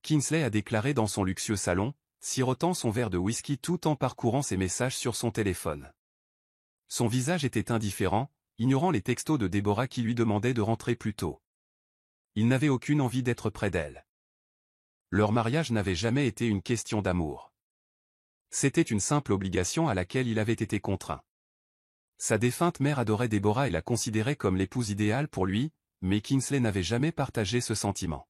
Kingsley a déclaré dans son luxueux salon, sirotant son verre de whisky tout en parcourant ses messages sur son téléphone. Son visage était indifférent, ignorant les textos de Deborah qui lui demandaient de rentrer plus tôt. Il n'avait aucune envie d'être près d'elle. Leur mariage n'avait jamais été une question d'amour. C'était une simple obligation à laquelle il avait été contraint. Sa défunte mère adorait Deborah et la considérait comme l'épouse idéale pour lui, mais Kingsley n'avait jamais partagé ce sentiment.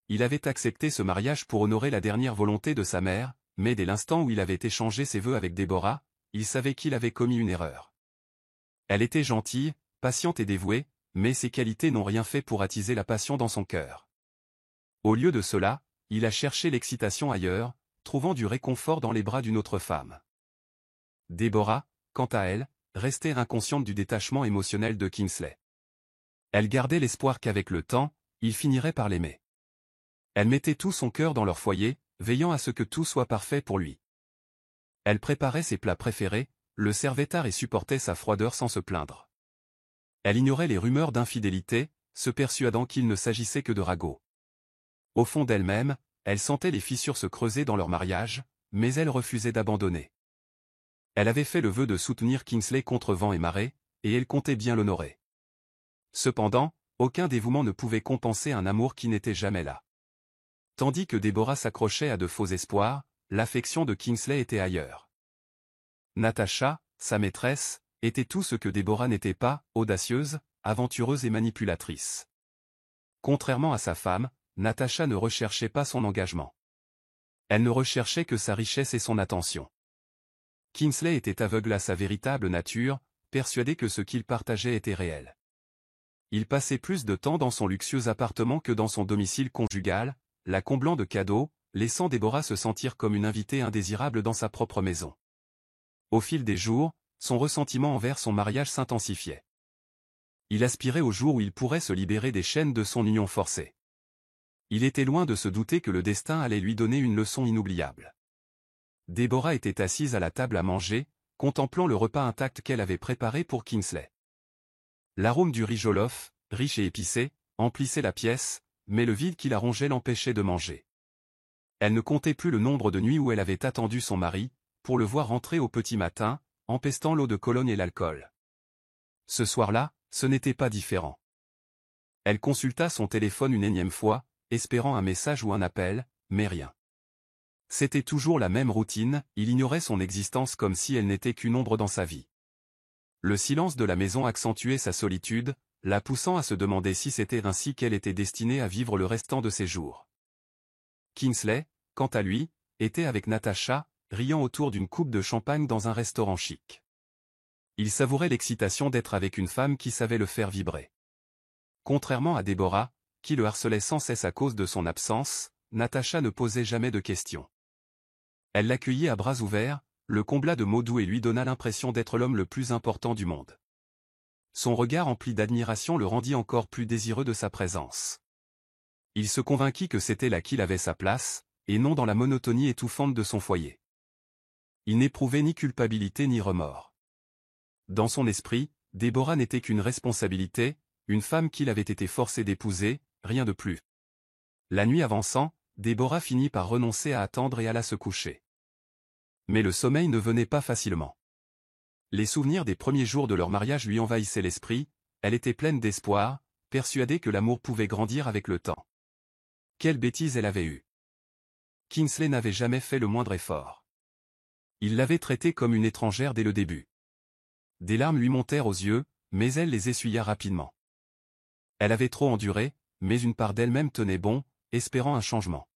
Il avait accepté ce mariage pour honorer la dernière volonté de sa mère, mais dès l'instant où il avait échangé ses vœux avec Deborah, il savait qu'il avait commis une erreur. Elle était gentille, patiente et dévouée, mais ses qualités n'ont rien fait pour attiser la passion dans son cœur. Au lieu de cela, il a cherché l'excitation ailleurs, trouvant du réconfort dans les bras d'une autre femme. Deborah, quant à elle, restait inconsciente du détachement émotionnel de Kingsley. Elle gardait l'espoir qu'avec le temps, il finirait par l'aimer. Elle mettait tout son cœur dans leur foyer, veillant à ce que tout soit parfait pour lui. Elle préparait ses plats préférés, le servait tard et supportait sa froideur sans se plaindre. Elle ignorait les rumeurs d'infidélité, se persuadant qu'il ne s'agissait que de ragots. Au fond d'elle-même, elle sentait les fissures se creuser dans leur mariage, mais elle refusait d'abandonner. Elle avait fait le vœu de soutenir Kingsley contre vent et marée, et elle comptait bien l'honorer. Cependant, aucun dévouement ne pouvait compenser un amour qui n'était jamais là. Tandis que Deborah s'accrochait à de faux espoirs, l'affection de Kingsley était ailleurs. Natasha, sa maîtresse, était tout ce que Deborah n'était pas, audacieuse, aventureuse et manipulatrice. Contrairement à sa femme, Natasha ne recherchait pas son engagement. Elle ne recherchait que sa richesse et son attention. Kingsley était aveugle à sa véritable nature, persuadé que ce qu'il partageait était réel. Il passait plus de temps dans son luxueux appartement que dans son domicile conjugal, la comblant de cadeaux, laissant Deborah se sentir comme une invitée indésirable dans sa propre maison. Au fil des jours, son ressentiment envers son mariage s'intensifiait. Il aspirait au jour où il pourrait se libérer des chaînes de son union forcée. Il était loin de se douter que le destin allait lui donner une leçon inoubliable. Deborah était assise à la table à manger, contemplant le repas intact qu'elle avait préparé pour Kingsley. L'arôme du riz jollof, riche et épicé, emplissait la pièce, mais le vide qui la rongeait l'empêchait de manger. Elle ne comptait plus le nombre de nuits où elle avait attendu son mari, pour le voir rentrer au petit matin, empestant l'eau de Cologne et l'alcool. Ce soir-là, ce n'était pas différent. Elle consulta son téléphone une énième fois, espérant un message ou un appel, mais rien. C'était toujours la même routine, il ignorait son existence comme si elle n'était qu'une ombre dans sa vie. Le silence de la maison accentuait sa solitude, la poussant à se demander si c'était ainsi qu'elle était destinée à vivre le restant de ses jours. Kingsley, quant à lui, était avec Natasha, riant autour d'une coupe de champagne dans un restaurant chic. Il savourait l'excitation d'être avec une femme qui savait le faire vibrer. Contrairement à Deborah, qui le harcelait sans cesse à cause de son absence, Natasha ne posait jamais de questions. Elle l'accueillit à bras ouverts, le combla de mots doux et lui donna l'impression d'être l'homme le plus important du monde. Son regard empli d'admiration le rendit encore plus désireux de sa présence. Il se convainquit que c'était là qu'il avait sa place, et non dans la monotonie étouffante de son foyer. Il n'éprouvait ni culpabilité ni remords. Dans son esprit, Deborah n'était qu'une responsabilité, une femme qu'il avait été forcé d'épouser, rien de plus. La nuit avançant, Deborah finit par renoncer à attendre et alla se coucher. Mais le sommeil ne venait pas facilement. Les souvenirs des premiers jours de leur mariage lui envahissaient l'esprit, elle était pleine d'espoir, persuadée que l'amour pouvait grandir avec le temps. Quelle bêtise elle avait eue. Kingsley n'avait jamais fait le moindre effort. Il l'avait traitée comme une étrangère dès le début. Des larmes lui montèrent aux yeux, mais elle les essuya rapidement. Elle avait trop enduré, mais une part d'elle-même tenait bon, espérant un changement.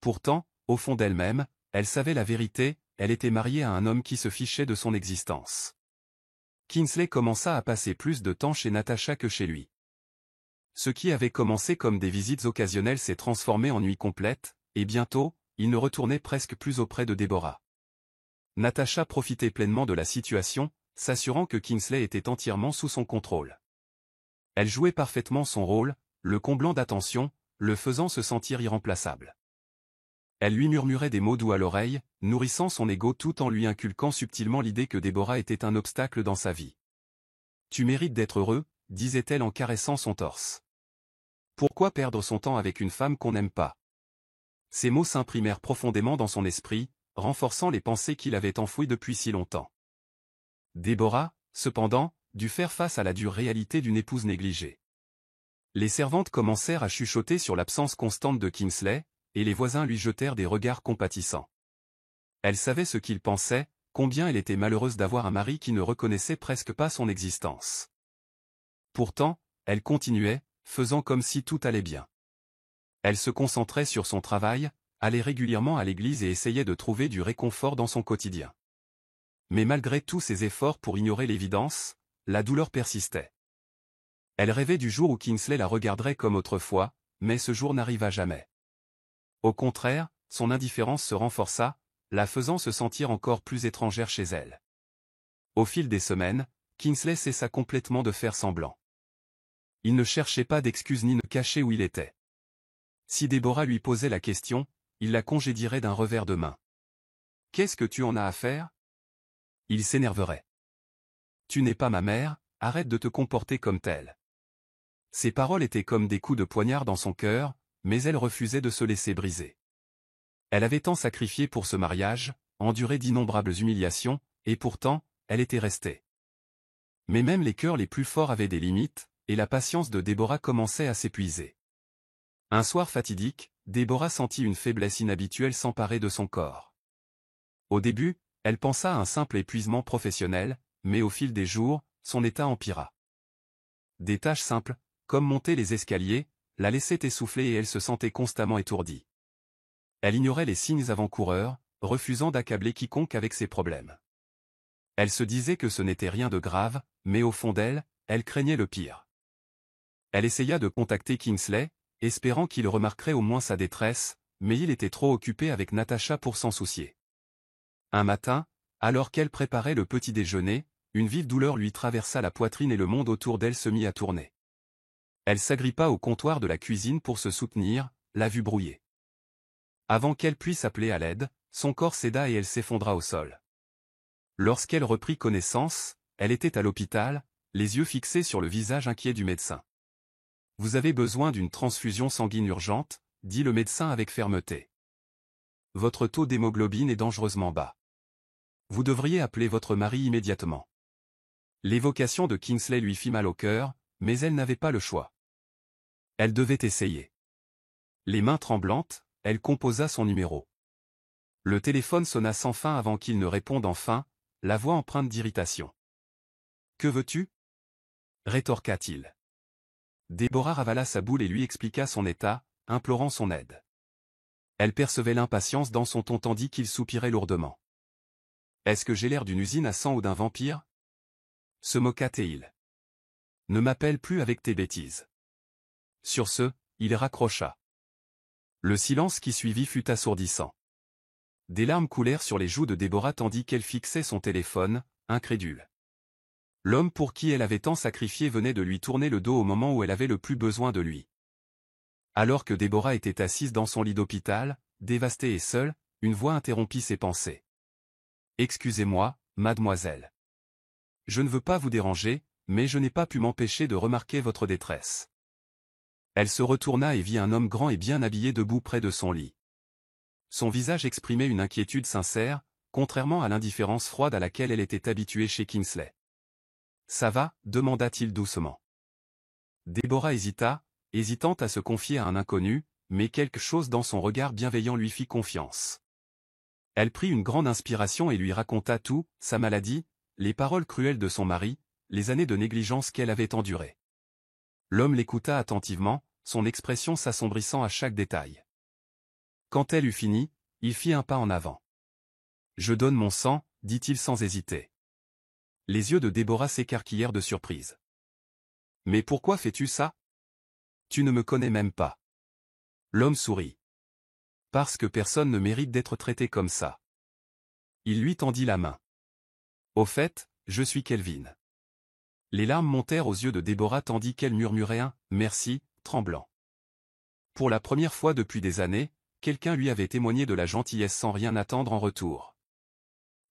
Pourtant, au fond d'elle-même, elle savait la vérité, elle était mariée à un homme qui se fichait de son existence. Kingsley commença à passer plus de temps chez Natasha que chez lui. Ce qui avait commencé comme des visites occasionnelles s'est transformé en nuit complète, et bientôt, il ne retournait presque plus auprès de Deborah. Natasha profitait pleinement de la situation, s'assurant que Kingsley était entièrement sous son contrôle. Elle jouait parfaitement son rôle, le comblant d'attention, le faisant se sentir irremplaçable. Elle lui murmurait des mots doux à l'oreille, nourrissant son ego tout en lui inculquant subtilement l'idée que Deborah était un obstacle dans sa vie. « Tu mérites d'être heureux », disait-elle en caressant son torse. « Pourquoi perdre son temps avec une femme qu'on n'aime pas ? Ces mots s'imprimèrent profondément dans son esprit, renforçant les pensées qu'il avait enfouies depuis si longtemps. Déborah, cependant, dut faire face à la dure réalité d'une épouse négligée. Les servantes commencèrent à chuchoter sur l'absence constante de Kingsley, et les voisins lui jetèrent des regards compatissants. Elle savait ce qu'il pensait, combien elle était malheureuse d'avoir un mari qui ne reconnaissait presque pas son existence. Pourtant, elle continuait, faisant comme si tout allait bien. Elle se concentrait sur son travail, allait régulièrement à l'église et essayait de trouver du réconfort dans son quotidien. Mais malgré tous ses efforts pour ignorer l'évidence, la douleur persistait. Elle rêvait du jour où Kingsley la regarderait comme autrefois, mais ce jour n'arriva jamais. Au contraire, son indifférence se renforça, la faisant se sentir encore plus étrangère chez elle. Au fil des semaines, Kingsley cessa complètement de faire semblant. Il ne cherchait pas d'excuses ni ne cachait où il était. Si Déborah lui posait la question, il la congédierait d'un revers de main. « Qu'est-ce que tu en as à faire ?» Il s'énerverait. « Tu n'es pas ma mère, arrête de te comporter comme telle. » Ces paroles étaient comme des coups de poignard dans son cœur, mais elle refusait de se laisser briser. Elle avait tant sacrifié pour ce mariage, enduré d'innombrables humiliations, et pourtant, elle était restée. Mais même les cœurs les plus forts avaient des limites, et la patience de Déborah commençait à s'épuiser. Un soir fatidique, Déborah sentit une faiblesse inhabituelle s'emparer de son corps. Au début, elle pensa à un simple épuisement professionnel, mais au fil des jours, son état empira. Des tâches simples, comme monter les escaliers, la laissaient essouffler et elle se sentait constamment étourdie. Elle ignorait les signes avant-coureurs, refusant d'accabler quiconque avec ses problèmes. Elle se disait que ce n'était rien de grave, mais au fond d'elle, elle craignait le pire. Elle essaya de contacter Kingsley, espérant qu'il remarquerait au moins sa détresse, mais il était trop occupé avec Natasha pour s'en soucier. Un matin, alors qu'elle préparait le petit déjeuner, une vive douleur lui traversa la poitrine et le monde autour d'elle se mit à tourner. Elle s'agrippa au comptoir de la cuisine pour se soutenir, la vue brouillée. Avant qu'elle puisse appeler à l'aide, son corps céda et elle s'effondra au sol. Lorsqu'elle reprit connaissance, elle était à l'hôpital, les yeux fixés sur le visage inquiet du médecin. « Vous avez besoin d'une transfusion sanguine urgente », dit le médecin avec fermeté. « Votre taux d'hémoglobine est dangereusement bas. Vous devriez appeler votre mari immédiatement. » L'évocation de Kingsley lui fit mal au cœur, mais elle n'avait pas le choix. Elle devait essayer. Les mains tremblantes, elle composa son numéro. Le téléphone sonna sans fin avant qu'il ne réponde enfin, la voix empreinte d'irritation. « Que veux-tu » rétorqua-t-il. Déborah ravala sa boule et lui expliqua son état, implorant son aide. Elle percevait l'impatience dans son ton tandis qu'il soupirait lourdement. « Est-ce que j'ai l'air d'une usine à sang ou d'un vampire ?» se moqua-t-il. « Ne m'appelle plus avec tes bêtises. » Sur ce, il raccrocha. Le silence qui suivit fut assourdissant. Des larmes coulèrent sur les joues de Déborah tandis qu'elle fixait son téléphone, incrédule. L'homme pour qui elle avait tant sacrifié venait de lui tourner le dos au moment où elle avait le plus besoin de lui. Alors que Déborah était assise dans son lit d'hôpital, dévastée et seule, une voix interrompit ses pensées. « Excusez-moi, mademoiselle. Je ne veux pas vous déranger, mais je n'ai pas pu m'empêcher de remarquer votre détresse. » Elle se retourna et vit un homme grand et bien habillé debout près de son lit. Son visage exprimait une inquiétude sincère, contrairement à l'indifférence froide à laquelle elle était habituée chez Kingsley. « Ça va » demanda-t-il doucement. Déborah hésita, hésitante à se confier à un inconnu, mais quelque chose dans son regard bienveillant lui fit confiance. Elle prit une grande inspiration et lui raconta tout, sa maladie, les paroles cruelles de son mari, les années de négligence qu'elle avait endurées. L'homme l'écouta attentivement, son expression s'assombrissant à chaque détail. Quand elle eut fini, il fit un pas en avant. « Je donne mon sang » dit-il sans hésiter. Les yeux de Déborah s'écarquillèrent de surprise. « Mais pourquoi fais-tu ça ? Tu ne me connais même pas. » L'homme sourit. « Parce que personne ne mérite d'être traité comme ça. » Il lui tendit la main. « Au fait, je suis Kelvin. » Les larmes montèrent aux yeux de Déborah tandis qu'elle murmurait un « merci » tremblant. Pour la première fois depuis des années, quelqu'un lui avait témoigné de la gentillesse sans rien attendre en retour.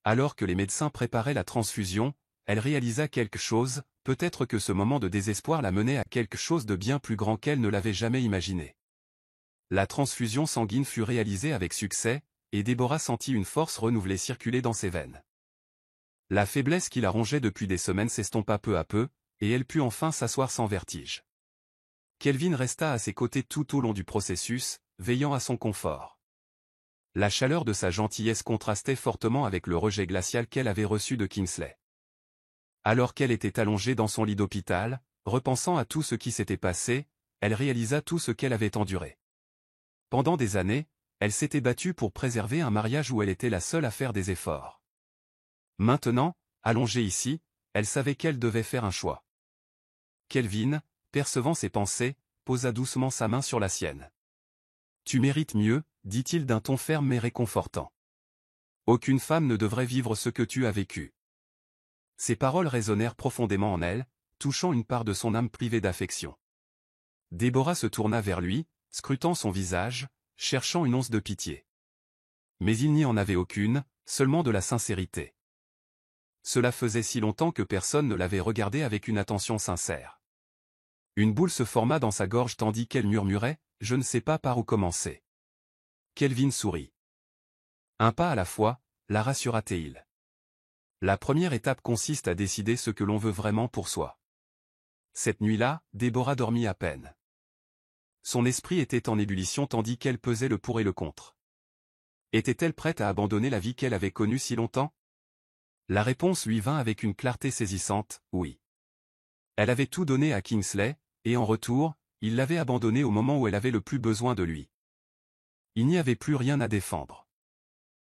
Alors que les médecins préparaient la transfusion, elle réalisa quelque chose, peut-être que ce moment de désespoir la menait à quelque chose de bien plus grand qu'elle ne l'avait jamais imaginé. La transfusion sanguine fut réalisée avec succès, et Deborah sentit une force renouvelée circuler dans ses veines. La faiblesse qui la rongeait depuis des semaines s'estompa peu à peu, et elle put enfin s'asseoir sans vertige. Kelvin resta à ses côtés tout au long du processus, veillant à son confort. La chaleur de sa gentillesse contrastait fortement avec le rejet glacial qu'elle avait reçu de Kingsley. Alors qu'elle était allongée dans son lit d'hôpital, repensant à tout ce qui s'était passé, elle réalisa tout ce qu'elle avait enduré. Pendant des années, elle s'était battue pour préserver un mariage où elle était la seule à faire des efforts. Maintenant, allongée ici, elle savait qu'elle devait faire un choix. Kelvin, percevant ses pensées, posa doucement sa main sur la sienne. « Tu mérites mieux, dit-il d'un ton ferme mais réconfortant. Aucune femme ne devrait vivre ce que tu as vécu. » Ces paroles résonnèrent profondément en elle, touchant une part de son âme privée d'affection. Deborah se tourna vers lui, scrutant son visage, cherchant une once de pitié. Mais il n'y en avait aucune, seulement de la sincérité. Cela faisait si longtemps que personne ne l'avait regardée avec une attention sincère. Une boule se forma dans sa gorge tandis qu'elle murmurait « Je ne sais pas par où commencer ». Kelvin sourit. Un pas à la fois, la rassura-t-il. La première étape consiste à décider ce que l'on veut vraiment pour soi. Cette nuit-là, Deborah dormit à peine. Son esprit était en ébullition tandis qu'elle pesait le pour et le contre. Était-elle prête à abandonner la vie qu'elle avait connue si longtemps? La réponse lui vint avec une clarté saisissante, oui. Elle avait tout donné à Kingsley, et en retour, il l'avait abandonnée au moment où elle avait le plus besoin de lui. Il n'y avait plus rien à défendre.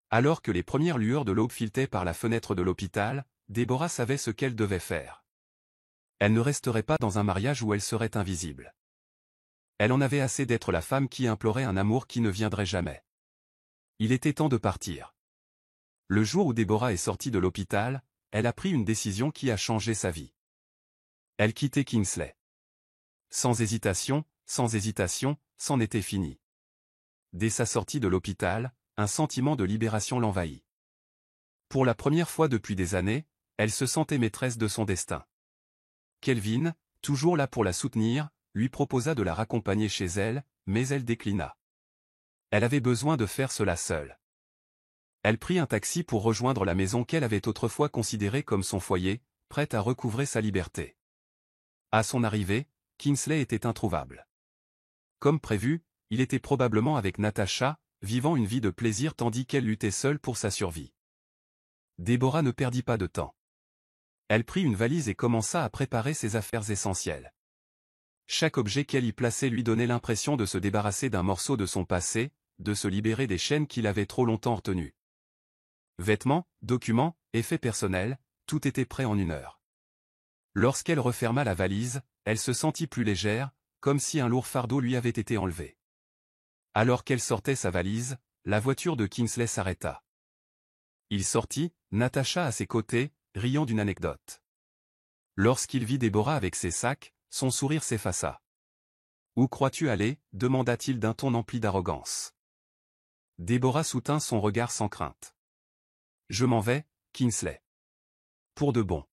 Alors que les premières lueurs de l'aube filetaient par la fenêtre de l'hôpital, Deborah savait ce qu'elle devait faire. Elle ne resterait pas dans un mariage où elle serait invisible. Elle en avait assez d'être la femme qui implorait un amour qui ne viendrait jamais. Il était temps de partir. Le jour où Deborah est sortie de l'hôpital, elle a pris une décision qui a changé sa vie. Elle quittait Kingsley. Sans hésitation, c'en était fini. Dès sa sortie de l'hôpital, un sentiment de libération l'envahit. Pour la première fois depuis des années, elle se sentait maîtresse de son destin. Kelvin, toujours là pour la soutenir, lui proposa de la raccompagner chez elle, mais elle déclina. Elle avait besoin de faire cela seule. Elle prit un taxi pour rejoindre la maison qu'elle avait autrefois considérée comme son foyer, prête à recouvrer sa liberté. À son arrivée, Kingsley était introuvable. Comme prévu, il était probablement avec Natasha, vivant une vie de plaisir tandis qu'elle luttait seule pour sa survie. Deborah ne perdit pas de temps. Elle prit une valise et commença à préparer ses affaires essentielles. Chaque objet qu'elle y plaçait lui donnait l'impression de se débarrasser d'un morceau de son passé, de se libérer des chaînes qui l'avaient trop longtemps retenue. Vêtements, documents, effets personnels, tout était prêt en une heure. Lorsqu'elle referma la valise, elle se sentit plus légère, comme si un lourd fardeau lui avait été enlevé. Alors qu'elle sortait sa valise, la voiture de Kingsley s'arrêta. Il sortit, Natasha à ses côtés, riant d'une anecdote. Lorsqu'il vit Deborah avec ses sacs, son sourire s'effaça. « Où crois-tu aller » demanda-t-il d'un ton empli d'arrogance. Deborah soutint son regard sans crainte. « Je m'en vais, Kingsley. Pour de bon. »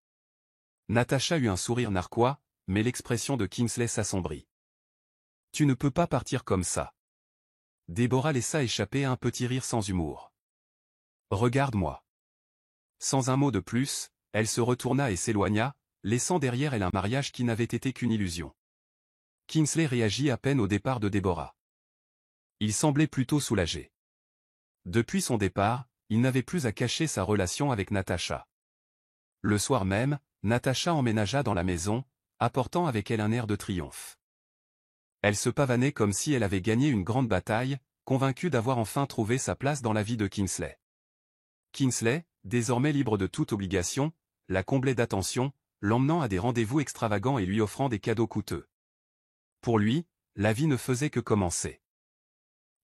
Natasha eut un sourire narquois, mais l'expression de Kingsley s'assombrit. « Tu ne peux pas partir comme ça. » Deborah laissa échapper un petit rire sans humour. « Regarde-moi. » Sans un mot de plus, elle se retourna et s'éloigna, laissant derrière elle un mariage qui n'avait été qu'une illusion. Kingsley réagit à peine au départ de Deborah. Il semblait plutôt soulagé. Depuis son départ, il n'avait plus à cacher sa relation avec Natasha. Le soir même, Natasha emménagea dans la maison, apportant avec elle un air de triomphe. Elle se pavanait comme si elle avait gagné une grande bataille, convaincue d'avoir enfin trouvé sa place dans la vie de Kingsley. Kingsley, désormais libre de toute obligation, la comblait d'attention, l'emmenant à des rendez-vous extravagants et lui offrant des cadeaux coûteux. Pour lui, la vie ne faisait que commencer.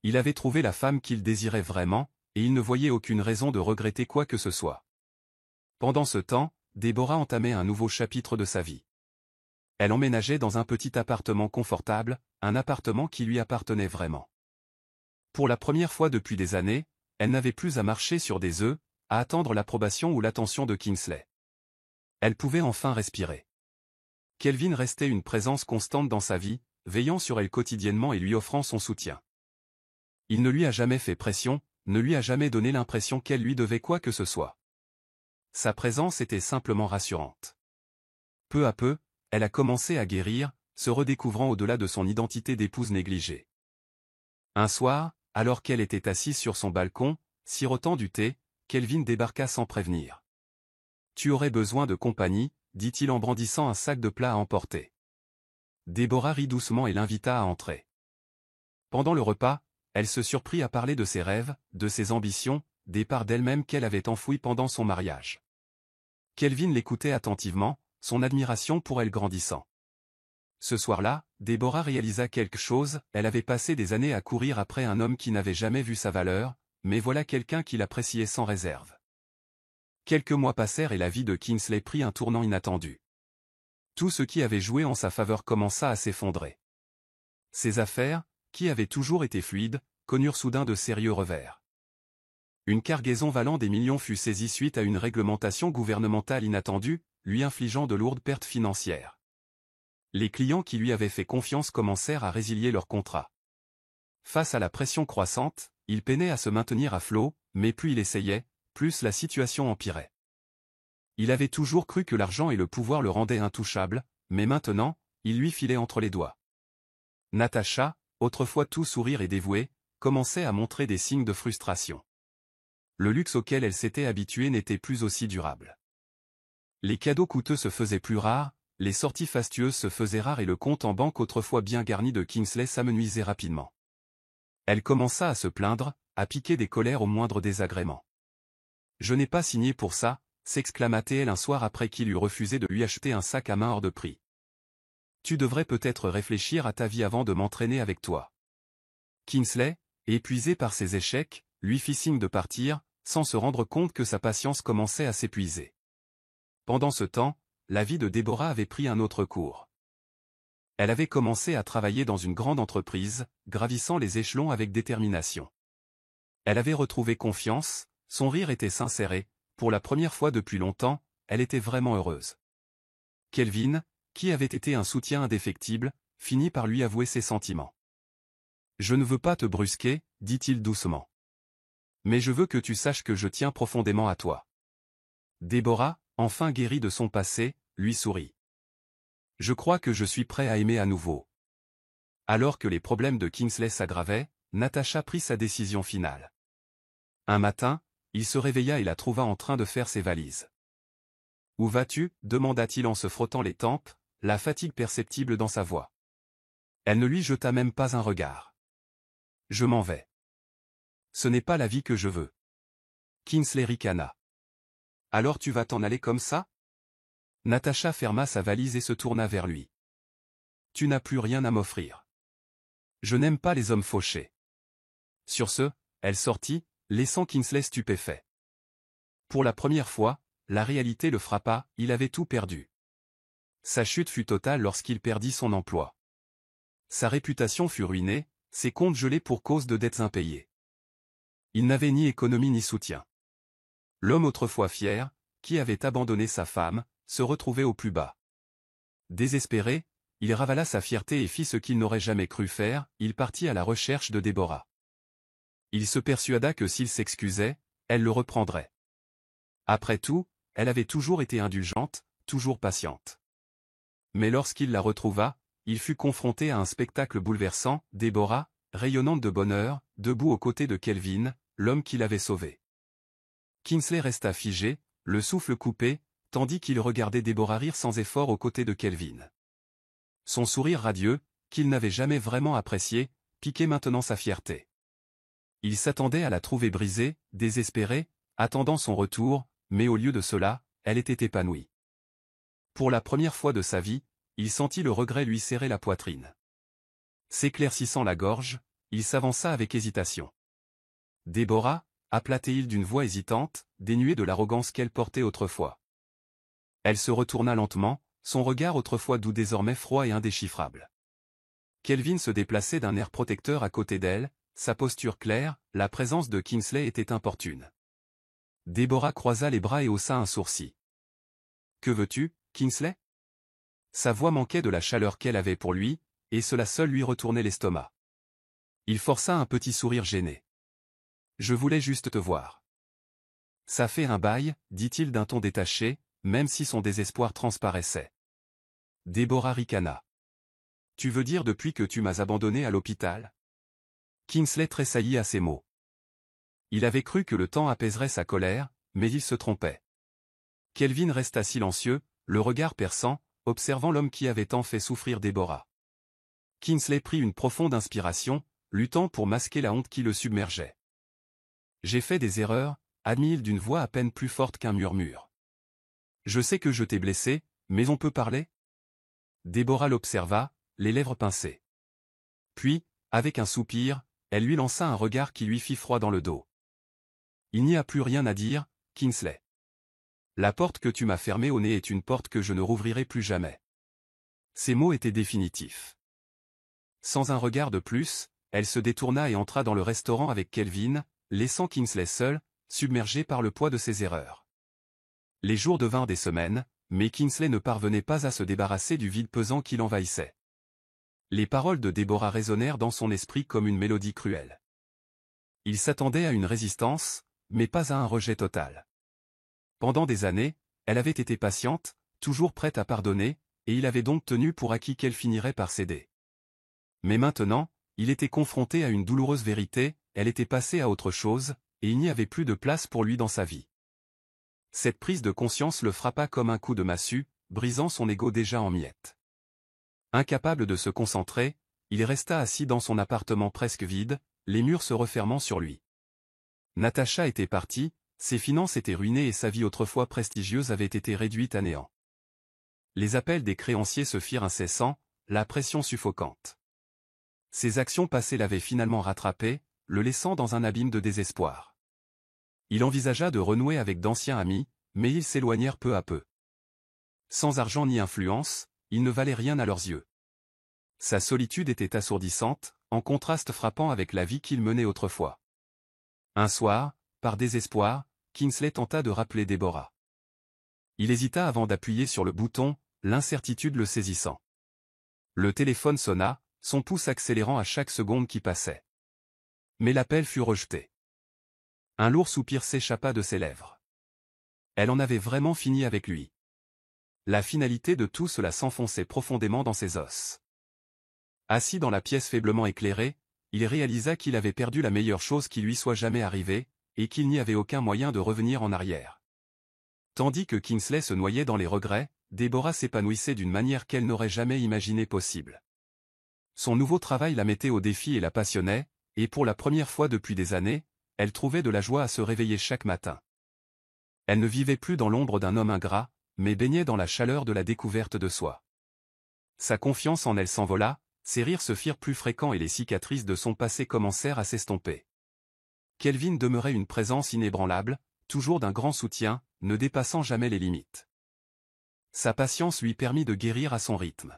Il avait trouvé la femme qu'il désirait vraiment, et il ne voyait aucune raison de regretter quoi que ce soit. Pendant ce temps, Deborah entamait un nouveau chapitre de sa vie. Elle emménageait dans un petit appartement confortable, un appartement qui lui appartenait vraiment. Pour la première fois depuis des années, elle n'avait plus à marcher sur des œufs, à attendre l'approbation ou l'attention de Kingsley. Elle pouvait enfin respirer. Kelvin restait une présence constante dans sa vie, veillant sur elle quotidiennement et lui offrant son soutien. Il ne lui a jamais fait pression, ne lui a jamais donné l'impression qu'elle lui devait quoi que ce soit. Sa présence était simplement rassurante. Peu à peu, elle a commencé à guérir, se redécouvrant au-delà de son identité d'épouse négligée. Un soir, alors qu'elle était assise sur son balcon, sirotant du thé, Kelvin débarqua sans prévenir. « Tu aurais besoin de compagnie », dit-il en brandissant un sac de plats à emporter. Déborah rit doucement et l'invita à entrer. Pendant le repas, elle se surprit à parler de ses rêves, de ses ambitions, des parts d'elle-même qu'elle avait enfouies pendant son mariage. Kelvin l'écoutait attentivement, son admiration pour elle grandissant. Ce soir-là, Déborah réalisa quelque chose, elle avait passé des années à courir après un homme qui n'avait jamais vu sa valeur, mais voilà quelqu'un qui l'appréciait sans réserve. Quelques mois passèrent et la vie de Kingsley prit un tournant inattendu. Tout ce qui avait joué en sa faveur commença à s'effondrer. Ses affaires, qui avaient toujours été fluides, connurent soudain de sérieux revers. Une cargaison valant des millions fut saisie suite à une réglementation gouvernementale inattendue, lui infligeant de lourdes pertes financières. Les clients qui lui avaient fait confiance commencèrent à résilier leurs contrats. Face à la pression croissante, il peinait à se maintenir à flot, mais plus il essayait, plus la situation empirait. Il avait toujours cru que l'argent et le pouvoir le rendaient intouchable, mais maintenant, il lui filait entre les doigts. Natacha, autrefois tout sourire et dévouée, commençait à montrer des signes de frustration. Le luxe auquel elle s'était habituée n'était plus aussi durable. Les cadeaux coûteux se faisaient plus rares, les sorties fastueuses se faisaient rares et le compte en banque autrefois bien garni de Kingsley s'amenuisait rapidement. Elle commença à se plaindre, à piquer des colères au moindre désagrément. « Je n'ai pas signé pour ça », s'exclama-t-elle un soir après qu'il eut refusé de lui acheter un sac à main hors de prix. « Tu devrais peut-être réfléchir à ta vie avant de m'entraîner avec toi. » Kingsley, épuisé par ses échecs, lui fit signe de partir, sans se rendre compte que sa patience commençait à s'épuiser. Pendant ce temps, la vie de Déborah avait pris un autre cours. Elle avait commencé à travailler dans une grande entreprise, gravissant les échelons avec détermination. Elle avait retrouvé confiance, son rire était sincère et, pour la première fois depuis longtemps, elle était vraiment heureuse. Kelvin, qui avait été un soutien indéfectible, finit par lui avouer ses sentiments. « Je ne veux pas te brusquer, dit-il doucement. Mais je veux que tu saches que je tiens profondément à toi. » Déborah, enfin guérie de son passé, lui sourit. « Je crois que je suis prêt à aimer à nouveau. » Alors que les problèmes de Kingsley s'aggravaient, Natacha prit sa décision finale. Un matin, il se réveilla et la trouva en train de faire ses valises. « Où vas-tu » demanda-t-il en se frottant les tempes, la fatigue perceptible dans sa voix. Elle ne lui jeta même pas un regard. « Je m'en vais. Ce n'est pas la vie que je veux. » Kingsley ricana. « Alors tu vas t'en aller comme ça ?» Natacha ferma sa valise et se tourna vers lui. « Tu n'as plus rien à m'offrir. Je n'aime pas les hommes fauchés. » Sur ce, elle sortit, laissant Kingsley stupéfait. Pour la première fois, la réalité le frappa, il avait tout perdu. Sa chute fut totale lorsqu'il perdit son emploi. Sa réputation fut ruinée, ses comptes gelés pour cause de dettes impayées. Il n'avait ni économie ni soutien. L'homme autrefois fier, qui avait abandonné sa femme, se retrouvait au plus bas. Désespéré, il ravala sa fierté et fit ce qu'il n'aurait jamais cru faire, il partit à la recherche de Déborah. Il se persuada que s'il s'excusait, elle le reprendrait. Après tout, elle avait toujours été indulgente, toujours patiente. Mais lorsqu'il la retrouva, il fut confronté à un spectacle bouleversant, Déborah, rayonnante de bonheur, debout aux côtés de Kelvin, l'homme qui l'avait sauvée. Kingsley resta figé, le souffle coupé, tandis qu'il regardait Déborah rire sans effort aux côtés de Kelvin. Son sourire radieux, qu'il n'avait jamais vraiment apprécié, piquait maintenant sa fierté. Il s'attendait à la trouver brisée, désespérée, attendant son retour, mais au lieu de cela, elle était épanouie. Pour la première fois de sa vie, il sentit le regret lui serrer la poitrine. S'éclaircissant la gorge, il s'avança avec hésitation. « Déborah » appela-t-il d'une voix hésitante, dénuée de l'arrogance qu'elle portait autrefois. Elle se retourna lentement, son regard autrefois doux désormais froid et indéchiffrable. Kelvin se déplaçait d'un air protecteur à côté d'elle, sa posture claire, la présence de Kingsley était importune. Déborah croisa les bras et haussa un sourcil. « Que veux-tu, Kingsley ?» Sa voix manquait de la chaleur qu'elle avait pour lui, et cela seul lui retournait l'estomac. Il força un petit sourire gêné. Je voulais juste te voir. Ça fait un bail, dit-il d'un ton détaché, même si son désespoir transparaissait. Déborah ricana. Tu veux dire depuis que tu m'as abandonné à l'hôpital? Kingsley tressaillit à ces mots. Il avait cru que le temps apaiserait sa colère, mais il se trompait. Kelvin resta silencieux, le regard perçant, observant l'homme qui avait tant fait souffrir Déborah. Kingsley prit une profonde inspiration, luttant pour masquer la honte qui le submergeait. J'ai fait des erreurs, admit-il d'une voix à peine plus forte qu'un murmure. Je sais que je t'ai blessé, mais on peut parler? Déborah l'observa, les lèvres pincées. Puis, avec un soupir, elle lui lança un regard qui lui fit froid dans le dos. Il n'y a plus rien à dire, Kingsley. La porte que tu m'as fermée au nez est une porte que je ne rouvrirai plus jamais. Ces mots étaient définitifs. Sans un regard de plus, elle se détourna et entra dans le restaurant avec Kelvin, laissant Kingsley seul, submergé par le poids de ses erreurs. Les jours devinrent des semaines, mais Kingsley ne parvenait pas à se débarrasser du vide pesant qui l'envahissait. Les paroles de Déborah résonnèrent dans son esprit comme une mélodie cruelle. Il s'attendait à une résistance, mais pas à un rejet total. Pendant des années, elle avait été patiente, toujours prête à pardonner, et il avait donc tenu pour acquis qu'elle finirait par céder. Mais maintenant, il était confronté à une douloureuse vérité, elle était passée à autre chose, et il n'y avait plus de place pour lui dans sa vie. Cette prise de conscience le frappa comme un coup de massue, brisant son ego déjà en miettes. Incapable de se concentrer, il resta assis dans son appartement presque vide, les murs se refermant sur lui. Natacha était partie, ses finances étaient ruinées et sa vie autrefois prestigieuse avait été réduite à néant. Les appels des créanciers se firent incessants, la pression suffocante. Ses actions passées l'avaient finalement rattrapé, le laissant dans un abîme de désespoir. Il envisagea de renouer avec d'anciens amis, mais ils s'éloignèrent peu à peu. Sans argent ni influence, il ne valait rien à leurs yeux. Sa solitude était assourdissante, en contraste frappant avec la vie qu'il menait autrefois. Un soir, par désespoir, Kingsley tenta de rappeler Déborah. Il hésita avant d'appuyer sur le bouton, l'incertitude le saisissant. Le téléphone sonna, son pouce accélérant à chaque seconde qui passait. Mais l'appel fut rejeté. Un lourd soupir s'échappa de ses lèvres. Elle en avait vraiment fini avec lui. La finalité de tout cela s'enfonçait profondément dans ses os. Assis dans la pièce faiblement éclairée, il réalisa qu'il avait perdu la meilleure chose qui lui soit jamais arrivée, et qu'il n'y avait aucun moyen de revenir en arrière. Tandis que Kingsley se noyait dans les regrets, Déborah s'épanouissait d'une manière qu'elle n'aurait jamais imaginée possible. Son nouveau travail la mettait au défi et la passionnait, et pour la première fois depuis des années, elle trouvait de la joie à se réveiller chaque matin. Elle ne vivait plus dans l'ombre d'un homme ingrat, mais baignait dans la chaleur de la découverte de soi. Sa confiance en elle s'envola, ses rires se firent plus fréquents et les cicatrices de son passé commencèrent à s'estomper. Kelvin demeurait une présence inébranlable, toujours d'un grand soutien, ne dépassant jamais les limites. Sa patience lui permit de guérir à son rythme.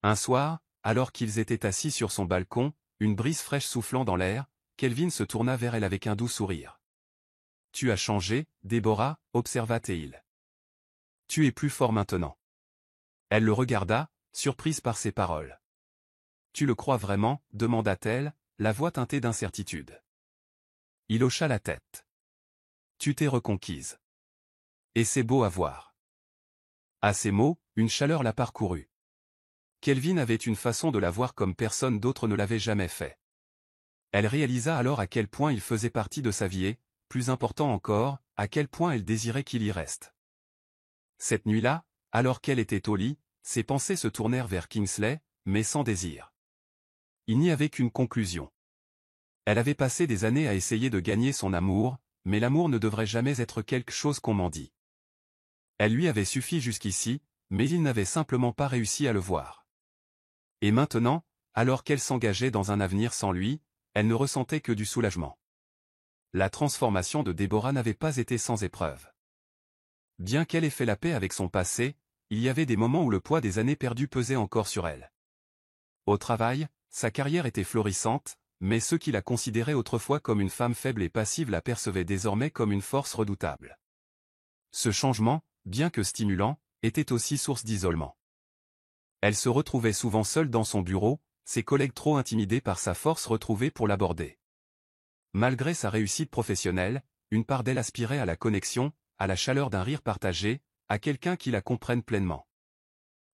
Un soir, alors qu'ils étaient assis sur son balcon, une brise fraîche soufflant dans l'air, Kelvin se tourna vers elle avec un doux sourire. « Tu as changé, Déborah, observa-t-il. Tu es plus fort maintenant. » Elle le regarda, surprise par ses paroles. « Tu le crois vraiment ?» demanda-t-elle, la voix teintée d'incertitude. Il hocha la tête. « Tu t'es reconquise. Et c'est beau à voir. » À ces mots, une chaleur la parcourut. Kelvin avait une façon de la voir comme personne d'autre ne l'avait jamais fait. Elle réalisa alors à quel point il faisait partie de sa vie et, plus important encore, à quel point elle désirait qu'il y reste. Cette nuit-là, alors qu'elle était au lit, ses pensées se tournèrent vers Kingsley, mais sans désir. Il n'y avait qu'une conclusion. Elle avait passé des années à essayer de gagner son amour, mais l'amour ne devrait jamais être quelque chose qu'on mendie. Elle lui avait suffi jusqu'ici, mais il n'avait simplement pas réussi à le voir. Et maintenant, alors qu'elle s'engageait dans un avenir sans lui, elle ne ressentait que du soulagement. La transformation de Déborah n'avait pas été sans épreuve. Bien qu'elle ait fait la paix avec son passé, il y avait des moments où le poids des années perdues pesait encore sur elle. Au travail, sa carrière était florissante, mais ceux qui la considéraient autrefois comme une femme faible et passive la percevaient désormais comme une force redoutable. Ce changement, bien que stimulant, était aussi source d'isolement. Elle se retrouvait souvent seule dans son bureau, ses collègues trop intimidés par sa force retrouvée pour l'aborder. Malgré sa réussite professionnelle, une part d'elle aspirait à la connexion, à la chaleur d'un rire partagé, à quelqu'un qui la comprenne pleinement.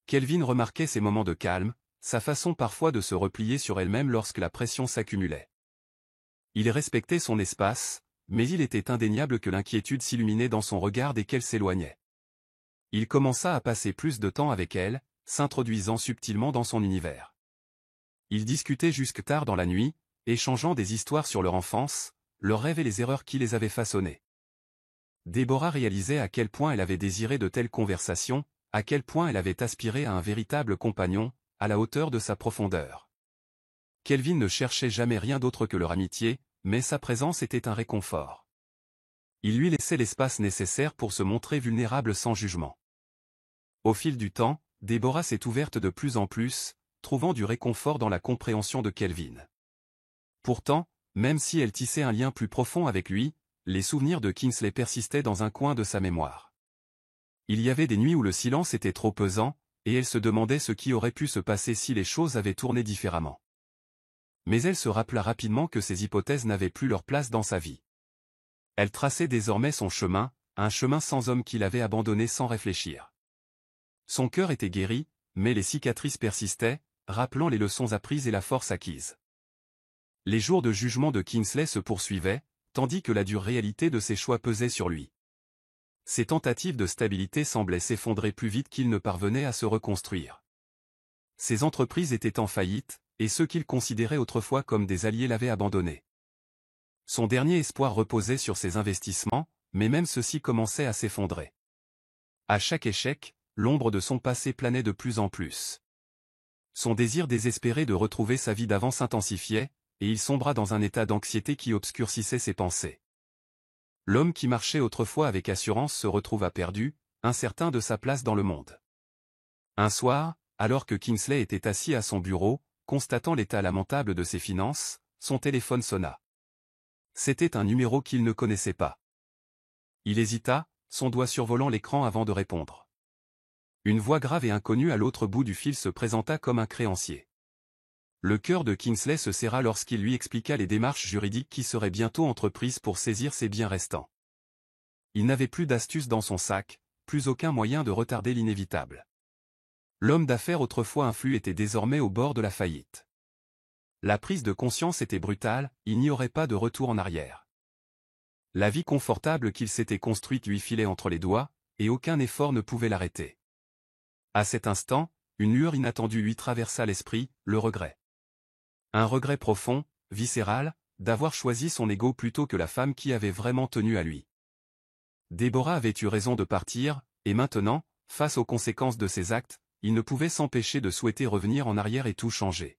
Kelvin remarquait ces moments de calme, sa façon parfois de se replier sur elle-même lorsque la pression s'accumulait. Il respectait son espace, mais il était indéniable que l'inquiétude s'illuminait dans son regard dès qu'elle s'éloignait. Il commença à passer plus de temps avec elle, s'introduisant subtilement dans son univers. Ils discutaient jusque tard dans la nuit, échangeant des histoires sur leur enfance, leurs rêves et les erreurs qui les avaient façonnés. Deborah réalisait à quel point elle avait désiré de telles conversations, à quel point elle avait aspiré à un véritable compagnon, à la hauteur de sa profondeur. Kelvin ne cherchait jamais rien d'autre que leur amitié, mais sa présence était un réconfort. Il lui laissait l'espace nécessaire pour se montrer vulnérable sans jugement. Au fil du temps, Deborah s'est ouverte de plus en plus, trouvant du réconfort dans la compréhension de Kelvin. Pourtant, même si elle tissait un lien plus profond avec lui, les souvenirs de Kingsley persistaient dans un coin de sa mémoire. Il y avait des nuits où le silence était trop pesant, et elle se demandait ce qui aurait pu se passer si les choses avaient tourné différemment. Mais elle se rappela rapidement que ces hypothèses n'avaient plus leur place dans sa vie. Elle traçait désormais son chemin, un chemin sans homme qu'il avait abandonné sans réfléchir. Son cœur était guéri, mais les cicatrices persistaient, rappelant les leçons apprises et la force acquise. Les jours de jugement de Kingsley se poursuivaient, tandis que la dure réalité de ses choix pesait sur lui. Ses tentatives de stabilité semblaient s'effondrer plus vite qu'il ne parvenait à se reconstruire. Ses entreprises étaient en faillite, et ceux qu'il considérait autrefois comme des alliés l'avaient abandonné. Son dernier espoir reposait sur ses investissements, mais même ceux-ci commençaient à s'effondrer. À chaque échec, l'ombre de son passé planait de plus en plus. Son désir désespéré de retrouver sa vie d'avant s'intensifiait, et il sombra dans un état d'anxiété qui obscurcissait ses pensées. L'homme qui marchait autrefois avec assurance se retrouva perdu, incertain de sa place dans le monde. Un soir, alors que Kingsley était assis à son bureau, constatant l'état lamentable de ses finances, son téléphone sonna. C'était un numéro qu'il ne connaissait pas. Il hésita, son doigt survolant l'écran avant de répondre. Une voix grave et inconnue à l'autre bout du fil se présenta comme un créancier. Le cœur de Kingsley se serra lorsqu'il lui expliqua les démarches juridiques qui seraient bientôt entreprises pour saisir ses biens restants. Il n'avait plus d'astuce dans son sac, plus aucun moyen de retarder l'inévitable. L'homme d'affaires autrefois influent était désormais au bord de la faillite. La prise de conscience était brutale, il n'y aurait pas de retour en arrière. La vie confortable qu'il s'était construite lui filait entre les doigts, et aucun effort ne pouvait l'arrêter. À cet instant, une lueur inattendue lui traversa l'esprit, le regret. Un regret profond, viscéral, d'avoir choisi son ego plutôt que la femme qui avait vraiment tenu à lui. Deborah avait eu raison de partir, et maintenant, face aux conséquences de ses actes, il ne pouvait s'empêcher de souhaiter revenir en arrière et tout changer.